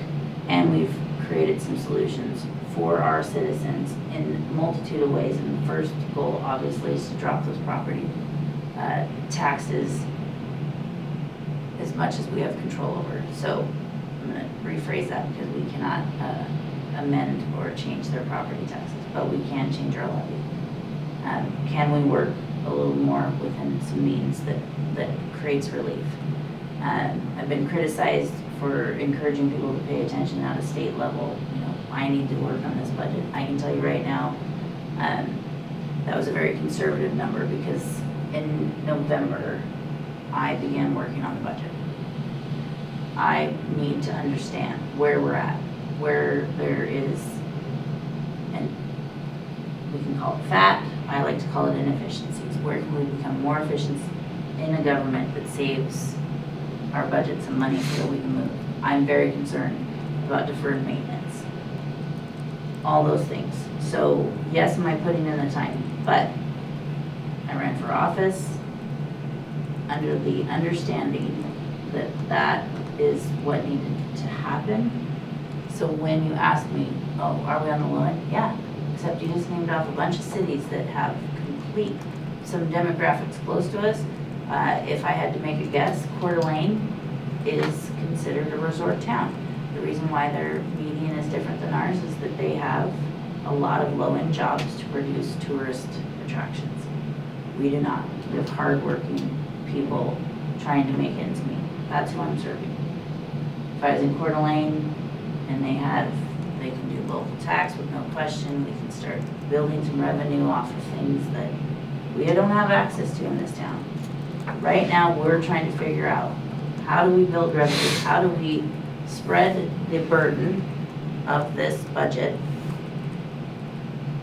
and we've created some solutions for our citizens in a multitude of ways. And the first goal, obviously, is to drop those property taxes as much as we have control over. So I'm going to rephrase that because we cannot amend or change their property taxes, but we can change our levy. Can we work a little more within some means that creates relief? I've been criticized for encouraging people to pay attention at a state level. You know, I need to work on this budget. I can tell you right now, that was a very conservative number because in November, I began working on the budget. I need to understand where we're at, where there is, and we can call it fat, I like to call it inefficiencies. Where can we become more efficient in a government that saves our budget some money so that we can move? I'm very concerned about deferred maintenance. All those things. So yes, am I putting in the time? But I ran for office under the understanding that that is what needed to happen. So when you ask me, oh, are we on the low end? Yeah, except you just named off a bunch of cities that have some demographics close to us. If I had to make a guess, Coeur d'Alene is considered a resort town. The reason why their median is different than ours is that they have a lot of low-end jobs to produce tourist attractions. We do not. We have hardworking people trying to make ends meet. That's who I'm serving. If I was in Coeur d'Alene and they can do local tax with no question, we can start building some revenue off of things that we don't have access to in this town. Right now, we're trying to figure out how do we build revenue? How do we spread the burden of this budget?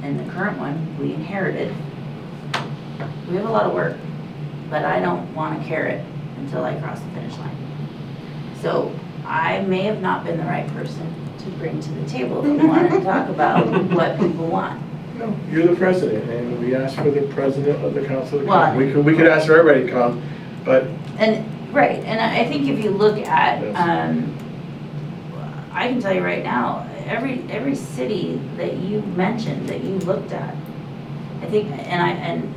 And the current one we inherited. We have a lot of work, but I don't want a carrot until I cross the finish line. So I may have not been the right person to bring to the table that we wanted to talk about what people want. No, you're the president, and we asked for the president of the council to Well, come. We could ask for everybody to come, but Right, and I think if you look at, Yes. I can tell you right now, every city that you mentioned, that you looked at, I think, and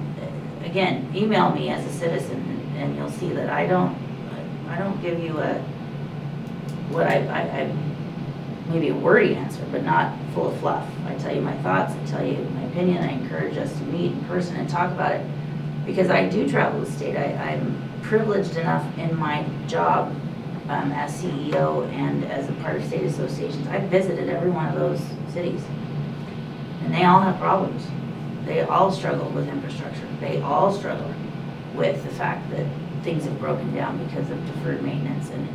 again, email me as a citizen and you'll see that I don't give you maybe a wordy answer, but not full of fluff. I tell you my thoughts, I tell you my opinion, I encourage us to meet in person and talk about it. Because I do travel the state, I'm privileged enough in my job as CEO and as a part of state associations. I've visited every one of those cities. And they all have problems. They all struggle with infrastructure. They all struggle with the fact that things have broken down because of deferred maintenance and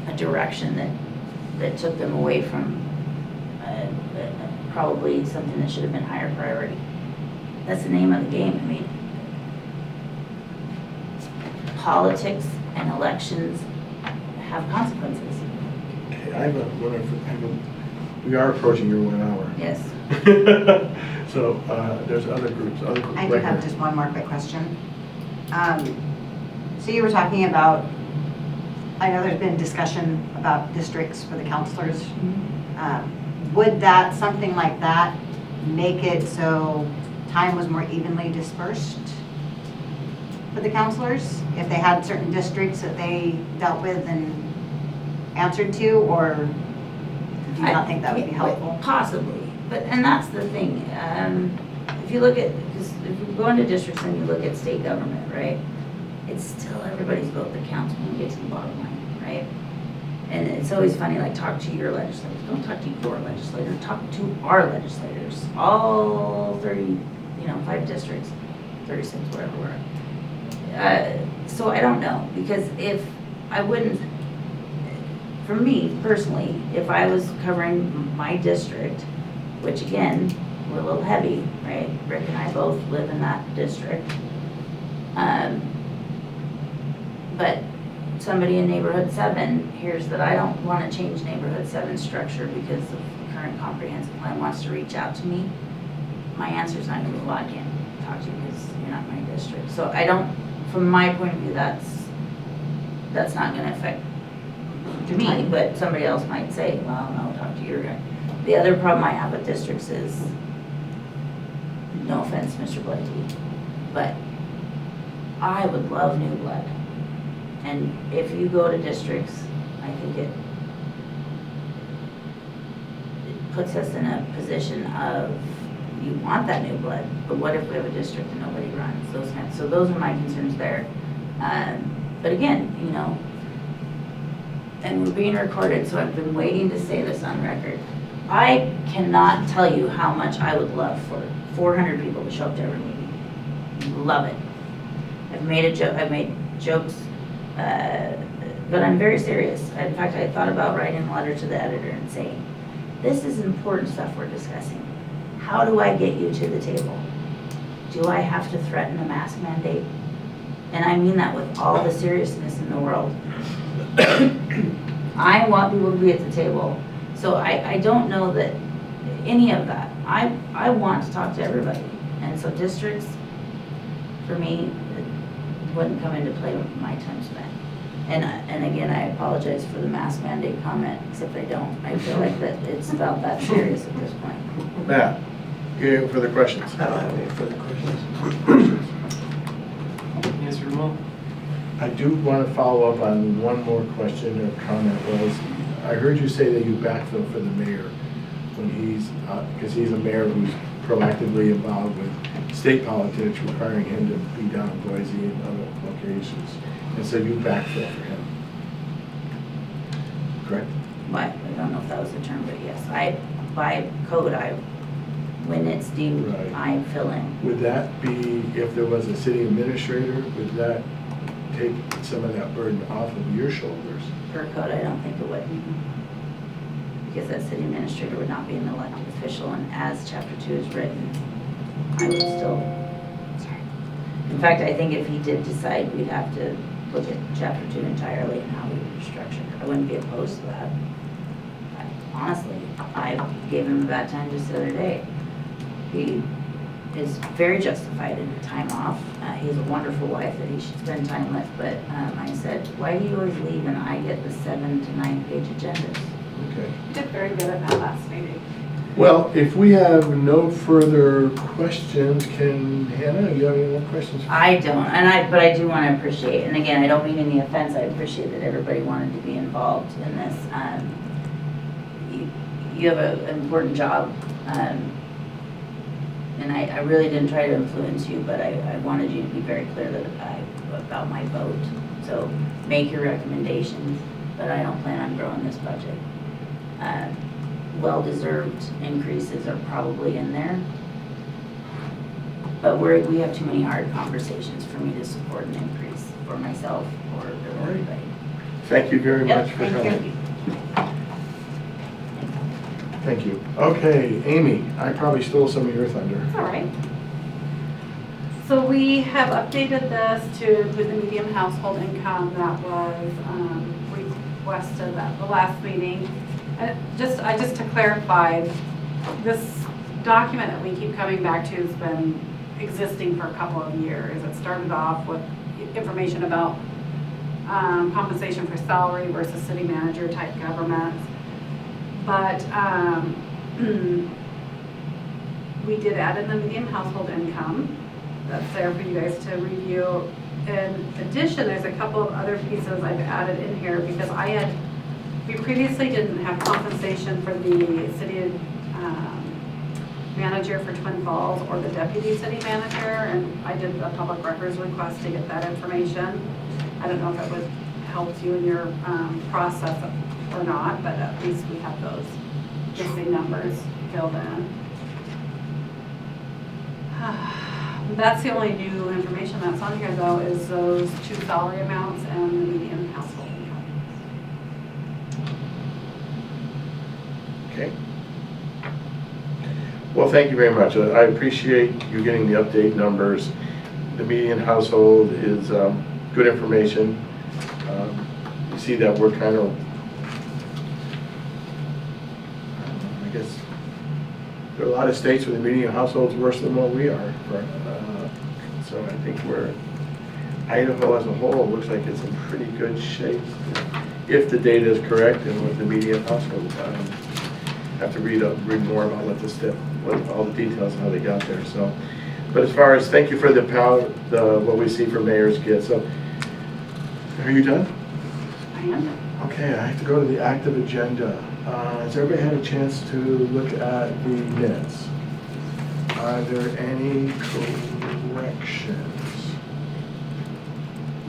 a direction that took them away from probably something that should have been higher priority. That's the name of the game. I mean, politics and elections have consequences. Okay, we are approaching your 1 hour. Yes. So, there's other groups. I do have just one more quick question. So you were talking about, I know there's been discussion about districts for the counselors. Would something like that, make it so time was more evenly dispersed for the counselors? If they had certain districts that they dealt with and answered to, or do you not think that would be helpful? Possibly, and that's the thing. If you look at, because if you go into districts and you look at state government, right, it's still everybody's vote that counts when we get to the bottom line, right? And it's always funny, like, talk to your legislators. Don't talk to your legislators, talk to our legislators. All 5 districts, 36, wherever we're at. So I don't know, because if I wouldn't, for me personally, if I was covering my district, which again, we're a little heavy, right? Rick and I both live in that district. But somebody in neighborhood 7 hears that I don't want to change neighborhood 7 structure because of the current comprehensive plan, wants to reach out to me, my answer's not going to be, well, I can't talk to you because you're not my district. So I don't, from my point of view, that's not going to affect me, but somebody else might say, well, no, talk to your guy. The other problem I have with districts is, no offense, Mr. Blakey, but I would love new blood. And if you go to districts, I think it puts us in a position of, you want that new blood, but what if we have a district and nobody runs? So those are my concerns there. But again, and we're being recorded, so I've been waiting to say this on record. I cannot tell you how much I would love for 400 people to show up to every meeting. Love it. I've made jokes, but I'm very serious. In fact, I thought about writing a letter to the editor and saying, this is important stuff we're discussing. How do I get you to the table? Do I have to threaten a mask mandate? And I mean that with all the seriousness in the world. I want people to be at the table. So I don't know that any of that. I want to talk to everybody. And so districts, for me, wouldn't come into play with my time spent. And again, I apologize for the mask mandate comment, except I don't. I feel like that it's about that serious at this point. Matt, you have any further questions? I don't have any further questions. Answer them all. I do want to follow up on one more question or comment. I heard you say that you backfill for the mayor when because he's a mayor who's proactively involved with state politics, requiring him to be down in Boise and other locations. And so you backfill for him. Correct? But I don't know if that was the term, but yes, by code, when it's deemed, Right. I fill in. Would that be, if there was a city administrator, would that take some of that burden off of your shoulders? Per code, I don't think it would. Because that city administrator would not be an elected official, and as chapter 2 is written, I would still, in fact, I think if he did decide, we'd have to look at chapter 2 entirely and how we would structure it. I wouldn't be opposed to that. Honestly, I gave him a bad time just the other day. He is very justified in the time off. He has a wonderful wife that he should spend time with, but I said, why do you always leave and I get the 7 to 9 page agendas? Okay. You did very good at that last meeting. Well, if we have no further questions, Hannah, you have any more questions? I don't, but I do want to appreciate, and again, I don't mean any offense, I appreciate that everybody wanted to be involved in this. You have an important job, and I really didn't try to influence you, but I wanted you to be very clear about my vote. So make your recommendations, but I don't plan on growing this budget. Well-deserved increases are probably in there. But we have too many hard conversations for me to support an increase for myself or everybody. Thank you very Yep, much for thank coming. you. Thank you. Okay, Amy, I probably stole some of your thunder. All right. So we have updated this to include the median household income that was requested at the last meeting. And just to clarify, this document that we keep coming back to has been existing for a couple of years. It started off with information about compensation for salary versus city manager type governments. But we did add in the median household income. That's there for you guys to review. In addition, there's a couple of other pieces I've added in here because we previously didn't have compensation for the city manager for Twin Falls or the deputy city manager, and I did a public records request to get that information. I don't know if it would help you in your process or not, but at least we have those missing numbers filled in. That's the only new information that's on here, though, is those two salary amounts and the median household income. Okay. Well, thank you very much. I appreciate you getting the update numbers. The median household is good information. You see that we're kind of, I guess, there are a lot of states where the median household's worse than what we are. So I think Idaho as a whole looks like it's in pretty good shape if the data is correct and with the median household. Have to read more about what all the details, how they got there. So, but as far as thank you for what we see for mayors get. So, are you done? I am. Okay, I have to go to the active agenda. Has everybody had a chance to look at the minutes? Are there any corrections?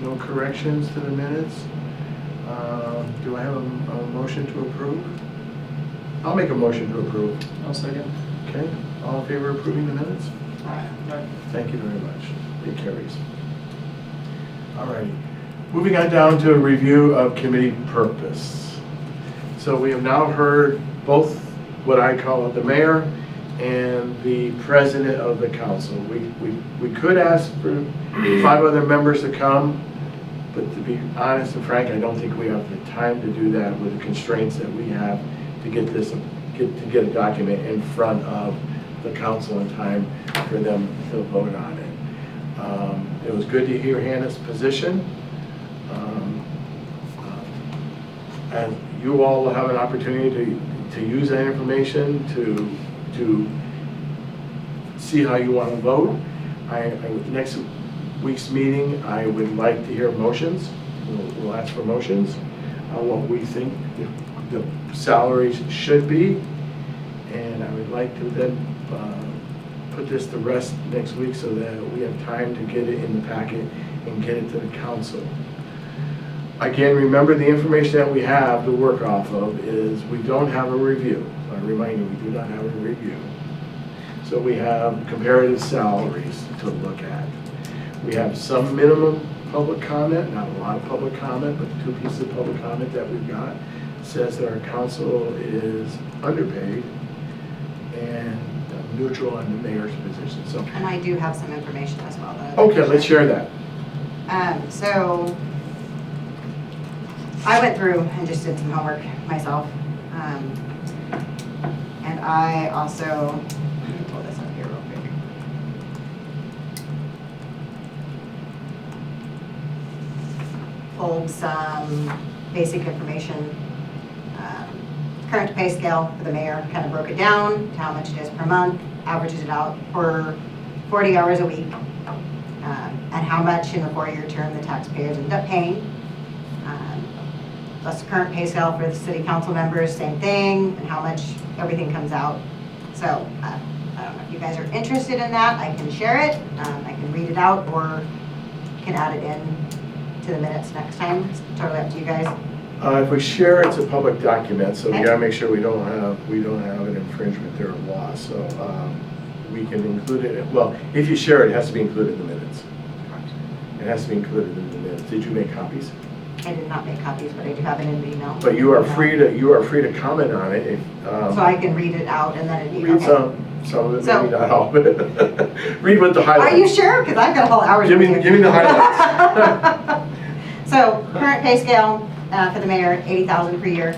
No corrections to the minutes? Do I have a motion to approve? I'll make a motion to approve. I'll second. Okay, all in favor of approving the minutes? Aye. Thank you very much. It carries. All righty. Moving on down to a review of committee purpose. So we have now heard both what I call the mayor and the president of the council. We could ask for 5 other members to come, but to be honest and frank, I don't think we have the time to do that with the constraints that we have to get a document in front of the council in time for them to vote on it. It was good to hear Hannah's position. And you all will have an opportunity to use that information to see how you want to vote. Next week's meeting, I would like to hear motions. We'll ask for motions on what we think the salaries should be. And I would like to then put this to rest next week so that we have time to get it in the packet and get it to the council. Again, remember the information that we have to work off of is we don't have a review. I remind you, we do not have a review. So we have comparative salaries to look at. We have some minimum public comment, not a lot of public comment, but the 2 pieces of public comment that we've got says that our council is underpaid and neutral on the mayor's position. So, And I do have some information as well. Though, okay, let's share that. So I went through and just did some homework myself. And I also, let me pull this up here real quick. Pulled some basic information current pay scale for the mayor, kind of broke it down to how much it is per month, averages it out for 40 hours a week, and how much in the 4-year term the taxpayers end up paying. Plus the current pay scale for the city council members, same thing, and how much everything comes out. So I don't know if you guys are interested in that. I can share it, I can read it out, or can add it in to the minutes next time. It's totally up to you guys. If we share, it's a public document, so we Okay. gotta make sure we don't have an infringement there of law, so, we can include it, well, if you share it, it has to be included in the minutes. It has to be included in the minutes. Did you make copies? I did not make copies, but I do have it in the email. But you are free to comment on it if, So I can read it out and then it'd be, read okay. some of it, So- maybe not all of it. Read what the highlights. Are you sure? Because I've got a whole hour. Give me the highlights. So current pay scale for the mayor, $80,000 per year.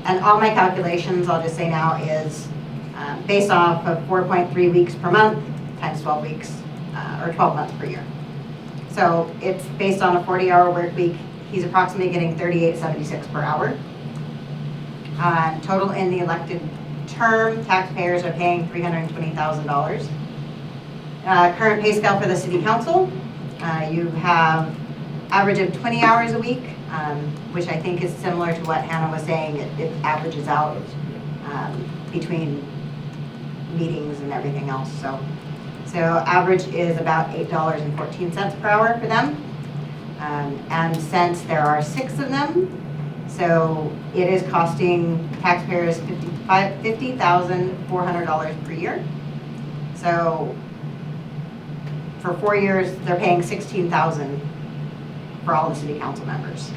And all my calculations, I'll just say now, is based off of 4.3 weeks per month times 12 weeks, or 12 months per year. So it's based on a 40-hour work week. He's approximately getting $38.76 per hour. Total in the elected term, taxpayers are paying $320,000. Current pay scale for the city council, you have average of 20 hours a week, which I think is similar to what Hannah was saying. It averages out between meetings and everything else. So average is about $8.14 per hour for them. And since there are 6 of them, so it is costing taxpayers $50,400 per year. So for 4 years, they're paying $16,000 for all the city council members.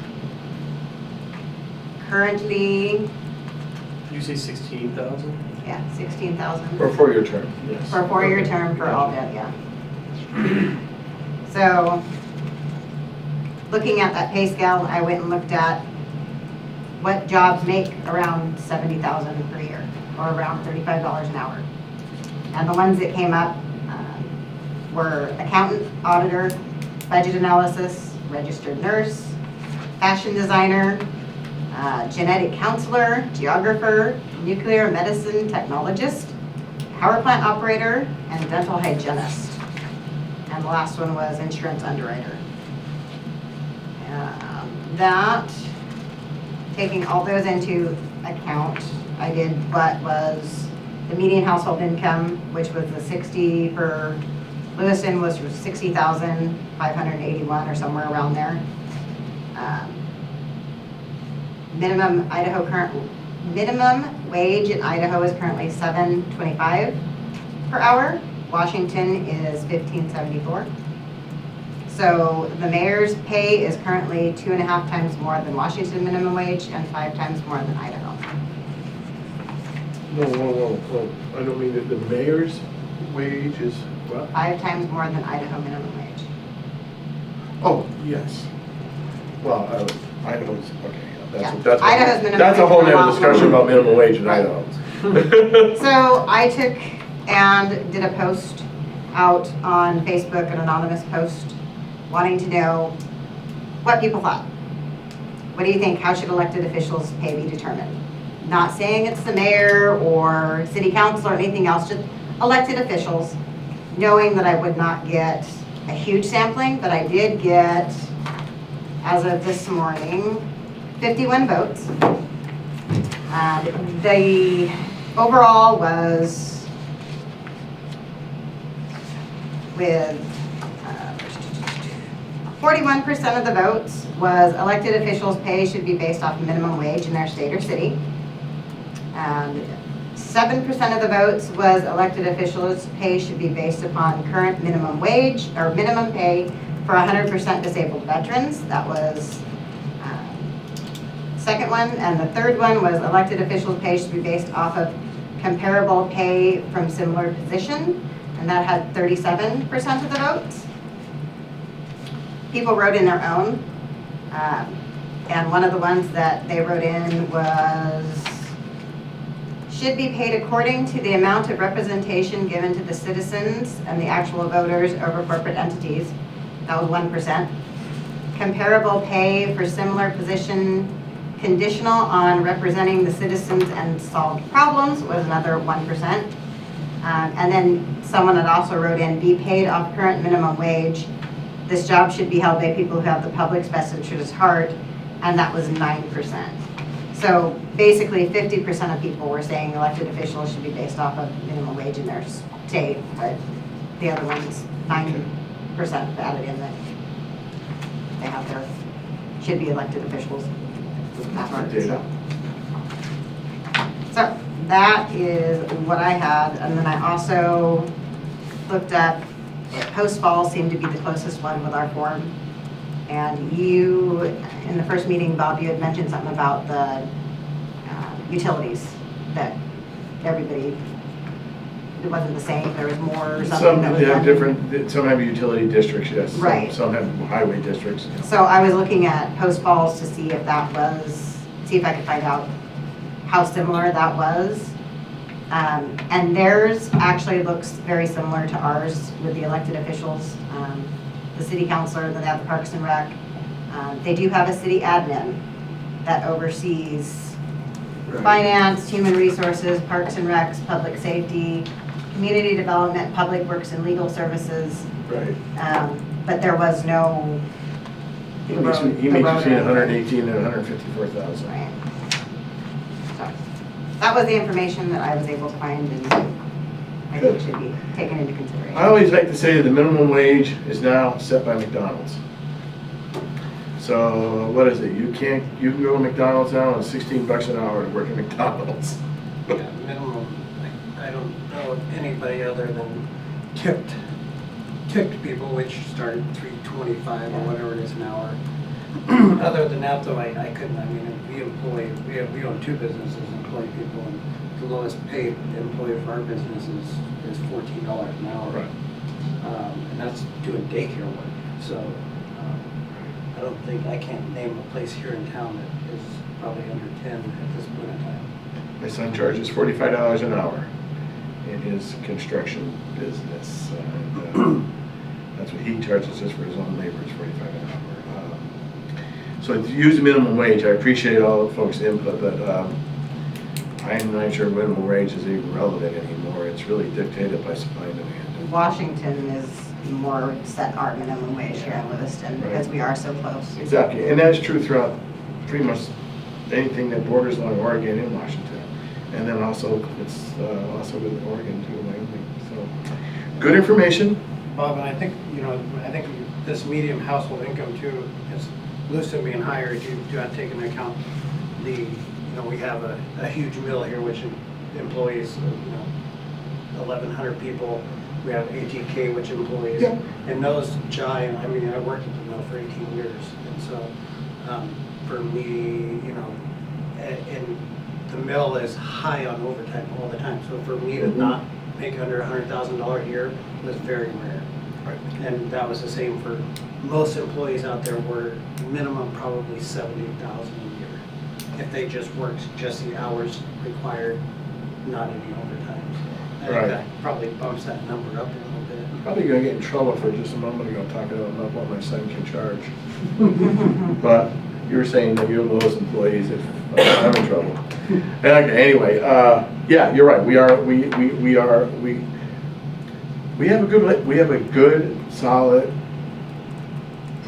Currently, You say 16,000? yeah, $16,000 For a 4-year term, yes. for a 4-year term for all that, yeah. So, looking at that pay scale, I went and looked at what jobs make around $70,000 per year, or around $35 an hour. And the ones that came up were accountant, auditor, budget analysis, registered nurse, fashion designer, genetic counselor, geographer, nuclear medicine technologist, power plant operator, and dental hygienist. And the last one was insurance underwriter. Taking all those into account, I did what was the median household income, which was the 60 for Lewiston was 60,581 or somewhere around there. Minimum wage in Idaho is currently $7.25 per hour. Washington is $15.74. So the mayor's pay is currently 2.5 times more than Washington minimum wage and 5 times more than Idaho. Whoa. I don't mean that the mayor's wage is, what? 5 times more than Idaho minimum wage. Oh, yes. Well, Idaho's, okay. Yeah. Idaho's minimum That's a wage whole is a nother lot discussion lower. about minimum wage in Right. Idaho. So I took and did a post out on Facebook, an anonymous post, wanting to know what people thought. What do you think? How should elected officials' pay be determined? Not saying it's the mayor or city council or anything else, just elected officials, knowing that I would not get a huge sampling, but I did get, as of this morning, 51 votes. The overall was with 41% of the votes was elected officials' pay should be based off minimum wage in their state or city. 7% of the votes was elected officials' pay should be based upon current minimum wage or minimum pay for 100% disabled veterans. That was second one, and the third one was elected officials' pay should be based off of comparable pay from similar position, and that had 37% of the votes. People wrote in their own, and one of the ones that they wrote in was, should be paid according to the amount of representation given to the citizens and the actual voters over corporate entities. That was 1%. Comparable pay for similar position conditional on representing the citizens and solved problems was another 1%. And then someone had also wrote in, be paid off current minimum wage. This job should be held by people who have the public's best interest at heart, and that was 9%. So basically 50% of people were saying elected officials should be based off of minimum wage in their state, but the other ones, 9% added in that they have their, should be elected officials at heart, so. So that is what I had, and then I also looked up, Post Falls seemed to be the closest one with our form. And you, in the first meeting, Bob, you had mentioned something about the utilities, that everybody, it wasn't the same, there was more or something Some that was have done. different, some have utility districts, yes. Some- Right. Some have highway districts. So I was looking at Post Falls to see if that was, see if I could find out how similar that was. And theirs actually looks very similar to ours with the elected officials, the city councilor, then they have the Parks and Rec. They do have a city admin that oversees Right. finance, human resources, Parks and Recs, public safety, community development, public works and legal services. Right. But there was no. He the makes, road- he the makes road between or anything. 118 and 154,000. Right. So, that was the information that I was able to find, and I think should be taken into consideration. I always like to say the minimum wage is now set by McDonald's. So what is it? You can go to McDonald's now and 16 bucks an hour to work at McDonald's. Yeah, minimum, I don't know of anybody other than tipped people, which started $3.25 or whatever it is an hour. Other than that, though, I couldn't, I mean, we own two businesses, employ people, and the lowest paid employee for our business is $14 an hour. Right. And that's doing daycare work, so, I don't think, I can't name a place here in town that is probably under 10 at this point in time. My son charges $45 an hour in his construction business. And, that's what he charges just for his own labor, is $45 an hour. So to use the minimum wage, I appreciate all the folks' input, but I'm not sure minimum wage is even relevant anymore. It's really dictated by supply and demand. Washington is more set our minimum wage here in Lewiston because we are so close. Exactly, and that's true throughout pretty much anything that borders on Oregon and Washington. And then also, it's also with Oregon too, Wyoming. So, good information. Bob, and I think this medium household income too, is Lewiston being higher, you do have to take into account we have a huge mill here which employs, 1,100 people. We have ATK, which employs, Yeah. and those giant, I mean, I worked at the mill for 18 years, and so, for me, and the mill is high on overtime all the time, so for me to not make under $100,000 a year was very rare. Right. And that was the same for most employees out there, were minimum probably $70,000 a year. If they just worked just the hours required, not any overtime. So I Right. think that probably bumps that number up a little bit. Probably gonna get in trouble for just a moment ago talking about what my son can charge. But you were saying that you're the lowest employees if I'm in trouble. Okay, anyway, yeah, you're right. We have a good, solid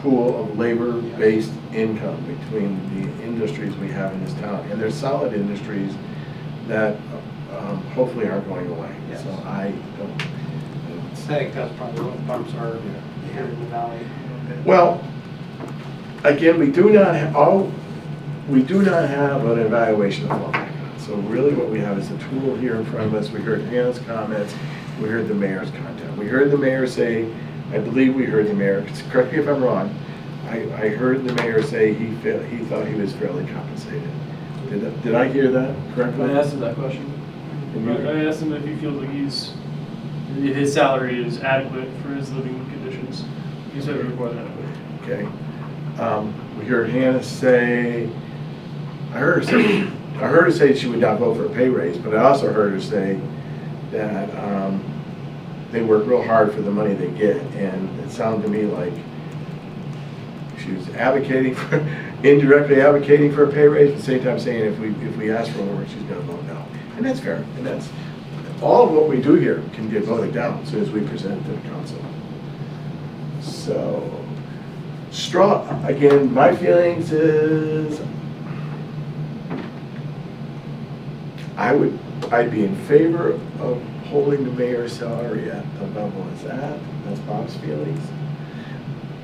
pool of labor-based income between the industries we have in this town. And there's solid industries that hopefully aren't going away. Yes. So I don't. I think that's probably what bumps are here in the valley. Well, again, we do not have an evaluation of Wapak. So really what we have is a tool here in front of us. We heard Hannah's comments, we heard the mayor's content. We heard the mayor say, I believe we heard the mayor, correct me if I'm wrong, I heard the mayor say he thought he was fairly compensated. Did I hear that correctly? I asked him that question. I asked him if he feels like if his salary is adequate for his living conditions. He said it was more than adequate. Okay. We heard Hannah say, I heard her say she would not vote for a pay raise, but I also heard her say that they work real hard for the money they get, and it sounded to me like she's advocating for, indirectly advocating for a pay raise, at the same time saying if we ask for more, she's gonna vote no. And that's fair, and that's, all of what we do here can get voted down as soon as we present it to the council. So, again, my feelings is, I'd be in favor of holding the mayor's salary at the level it's at. That's Bob's feelings.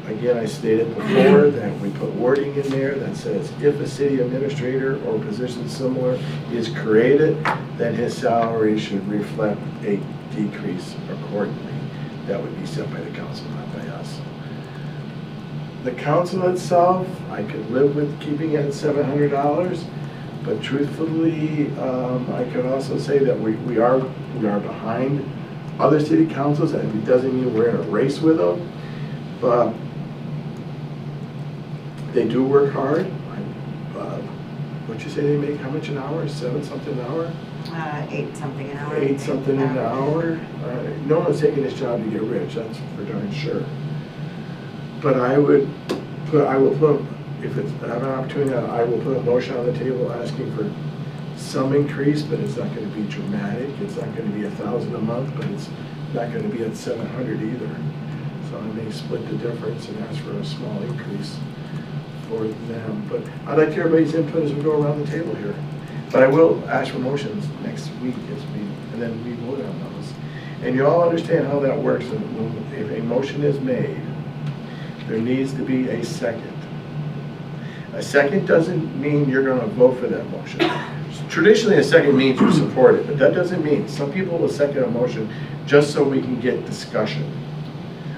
Again, I stated before that we put wording in there that says if a city administrator or position similar is created, then his salary should reflect a decrease accordingly. That would be set by the council, not by us. The council itself, I could live with keeping it at $700, but truthfully, I could also say that we are behind other city councils, and it doesn't mean we're in a race with them, but they do work hard. What'd you say they make, how much an hour, 7 something an hour? 8 something an hour. 8 something an hour? No one's taking this job to get rich, that's for darn sure. But I will put, if it's, I have an opportunity, I will put a motion on the table asking for some increase, but it's not gonna be dramatic. It's not gonna be $1,000 a month, but it's not gonna be at 700 either. So I may split the difference and ask for a small increase for them. But I'd like to hear everybody's input as we go around the table here. But I will ask for motions next week and then we vote on those. And you all understand how that works. If a motion is made, there needs to be a second. A second doesn't mean you're gonna vote for that motion. Traditionally, a second means you support it, but that doesn't mean, some people will second a motion just so we can get discussion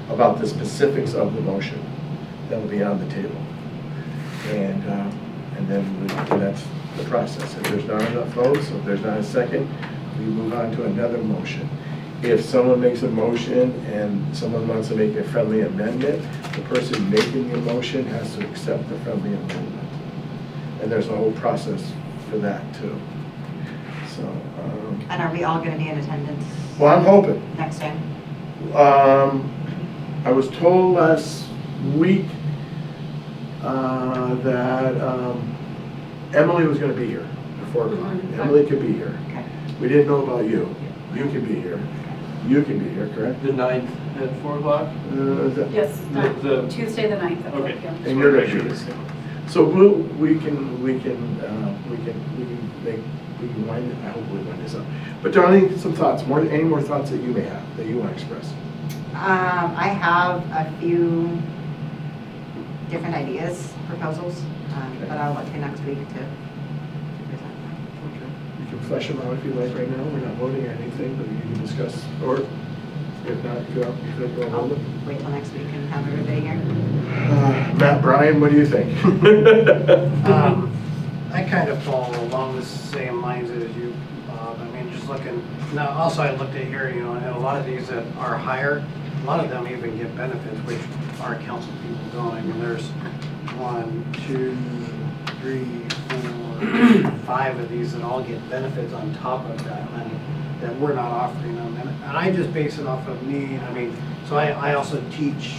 about the specifics of the motion that'll be on the table. And then that's the process. If there's not enough votes, if there's not a second, we move on to another motion. If someone makes a motion and someone wants to make a friendly amendment, the person making the motion has to accept the friendly amendment. And there's a whole process for that too. So, And are we all going to be in attendance well, I'm hoping. next time? I was told last week that Emily was going to be here at 4 o'clock. Emily could be here. Okay. We didn't know about you. You can be here. You can be here, correct? The 9th at 4 o'clock? Is that- Yes, The- Tuesday the 9th at 4 Okay. p.m. And you're Make gonna sure be it's- here. So we can wind it, I hope we wind this up. But Darlene, some thoughts, any more thoughts that you may have, that you want to express? I have a few different ideas, proposals, but I'll let you next week to present them. Okay. You can flesh them out if you like right now, we're not voting or anything, but you can discuss, or if not, if you think you'll I'll hold it. wait till next week and have everybody here. Matt, Brian, what do you think? I kind of fall along the same lines as you, Bob. I mean, just looking, now also I looked at here, you know, and a lot of these that are higher, a lot of them even get benefits, which our council people don't. I mean, there's 1, 2, 3, 4, 5 of these that all get benefits on top of that money that we're not offering them. And I just base it off of me. I mean, so I also teach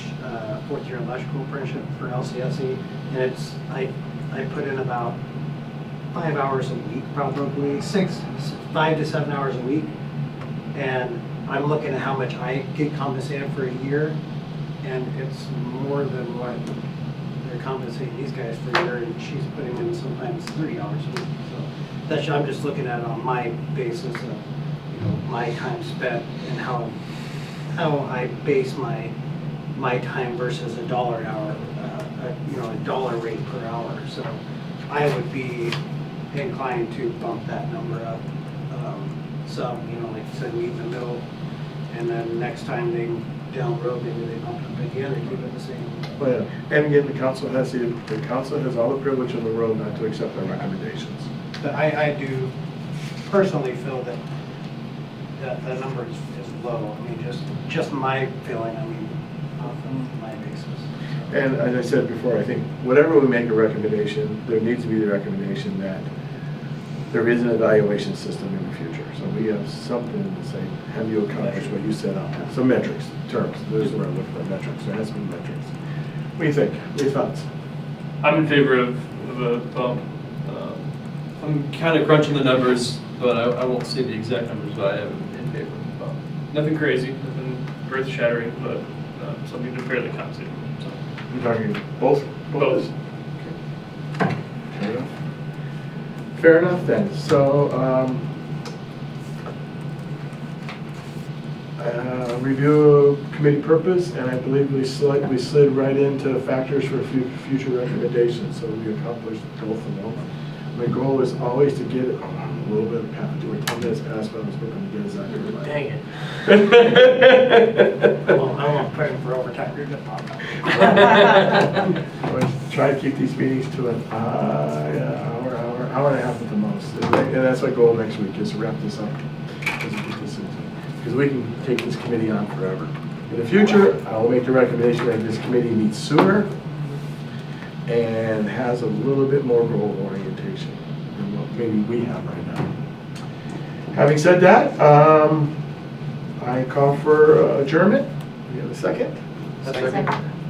4th year electrical apprenticeship for LCSE, and it's, I put in about 5 hours a week, probably 5 to 7 hours a week. And I'm looking at how much I get compensated for a year, and it's more than what they're compensating these guys for a year, and she's putting in sometimes 30 hours a week. So that's, I'm just looking at it on my basis of, you know, my time spent and how I base my time versus $1 an hour, you know, $1 rate per hour. So I would be inclined to bump that number up. Some, you know, like I said, meet in the middle, and then next time they down the road, maybe they bump it up again and keep it the same. Well, yeah. And again, the council has all the privilege in the world not to accept our recommendations. But I do personally feel that that number is low. I mean, just my feeling, I mean, off of my basis. And as I said before, I think whatever we make a recommendation, there needs to be the recommendation that there is an evaluation system in the future. So we have something to say, have you accomplished what you set out? Some metrics, terms, those are what I look for, metrics, there has to be metrics. What do you think? What are your thoughts? I'm in favor of a bump. I'm kind of crunching the numbers, but I won't say the exact numbers, but I am in favor of the bump. Nothing crazy, nothing earth shattering, but something to fairly compensate. So. I'm talking both? Both. Okay. Fair enough. Fair enough then. So, review committee purpose, and I believe we slid right into factors for future recommendations, so we accomplished both of them. My goal is always to get it, a little bit past, we're 10 minutes past, but I was hoping to get exactly right. Dang it. I won't put him for overtime. You're good, Bob. I always try to keep these meetings to an hour and a half at the most. And that's my goal next week, is to wrap this up. Because we can take this committee on forever. In the future, I will make the recommendation that this committee meets sooner and has a little bit more goal orientation than what maybe we have right now. Having said that, I call for adjournment. We have a second? Second.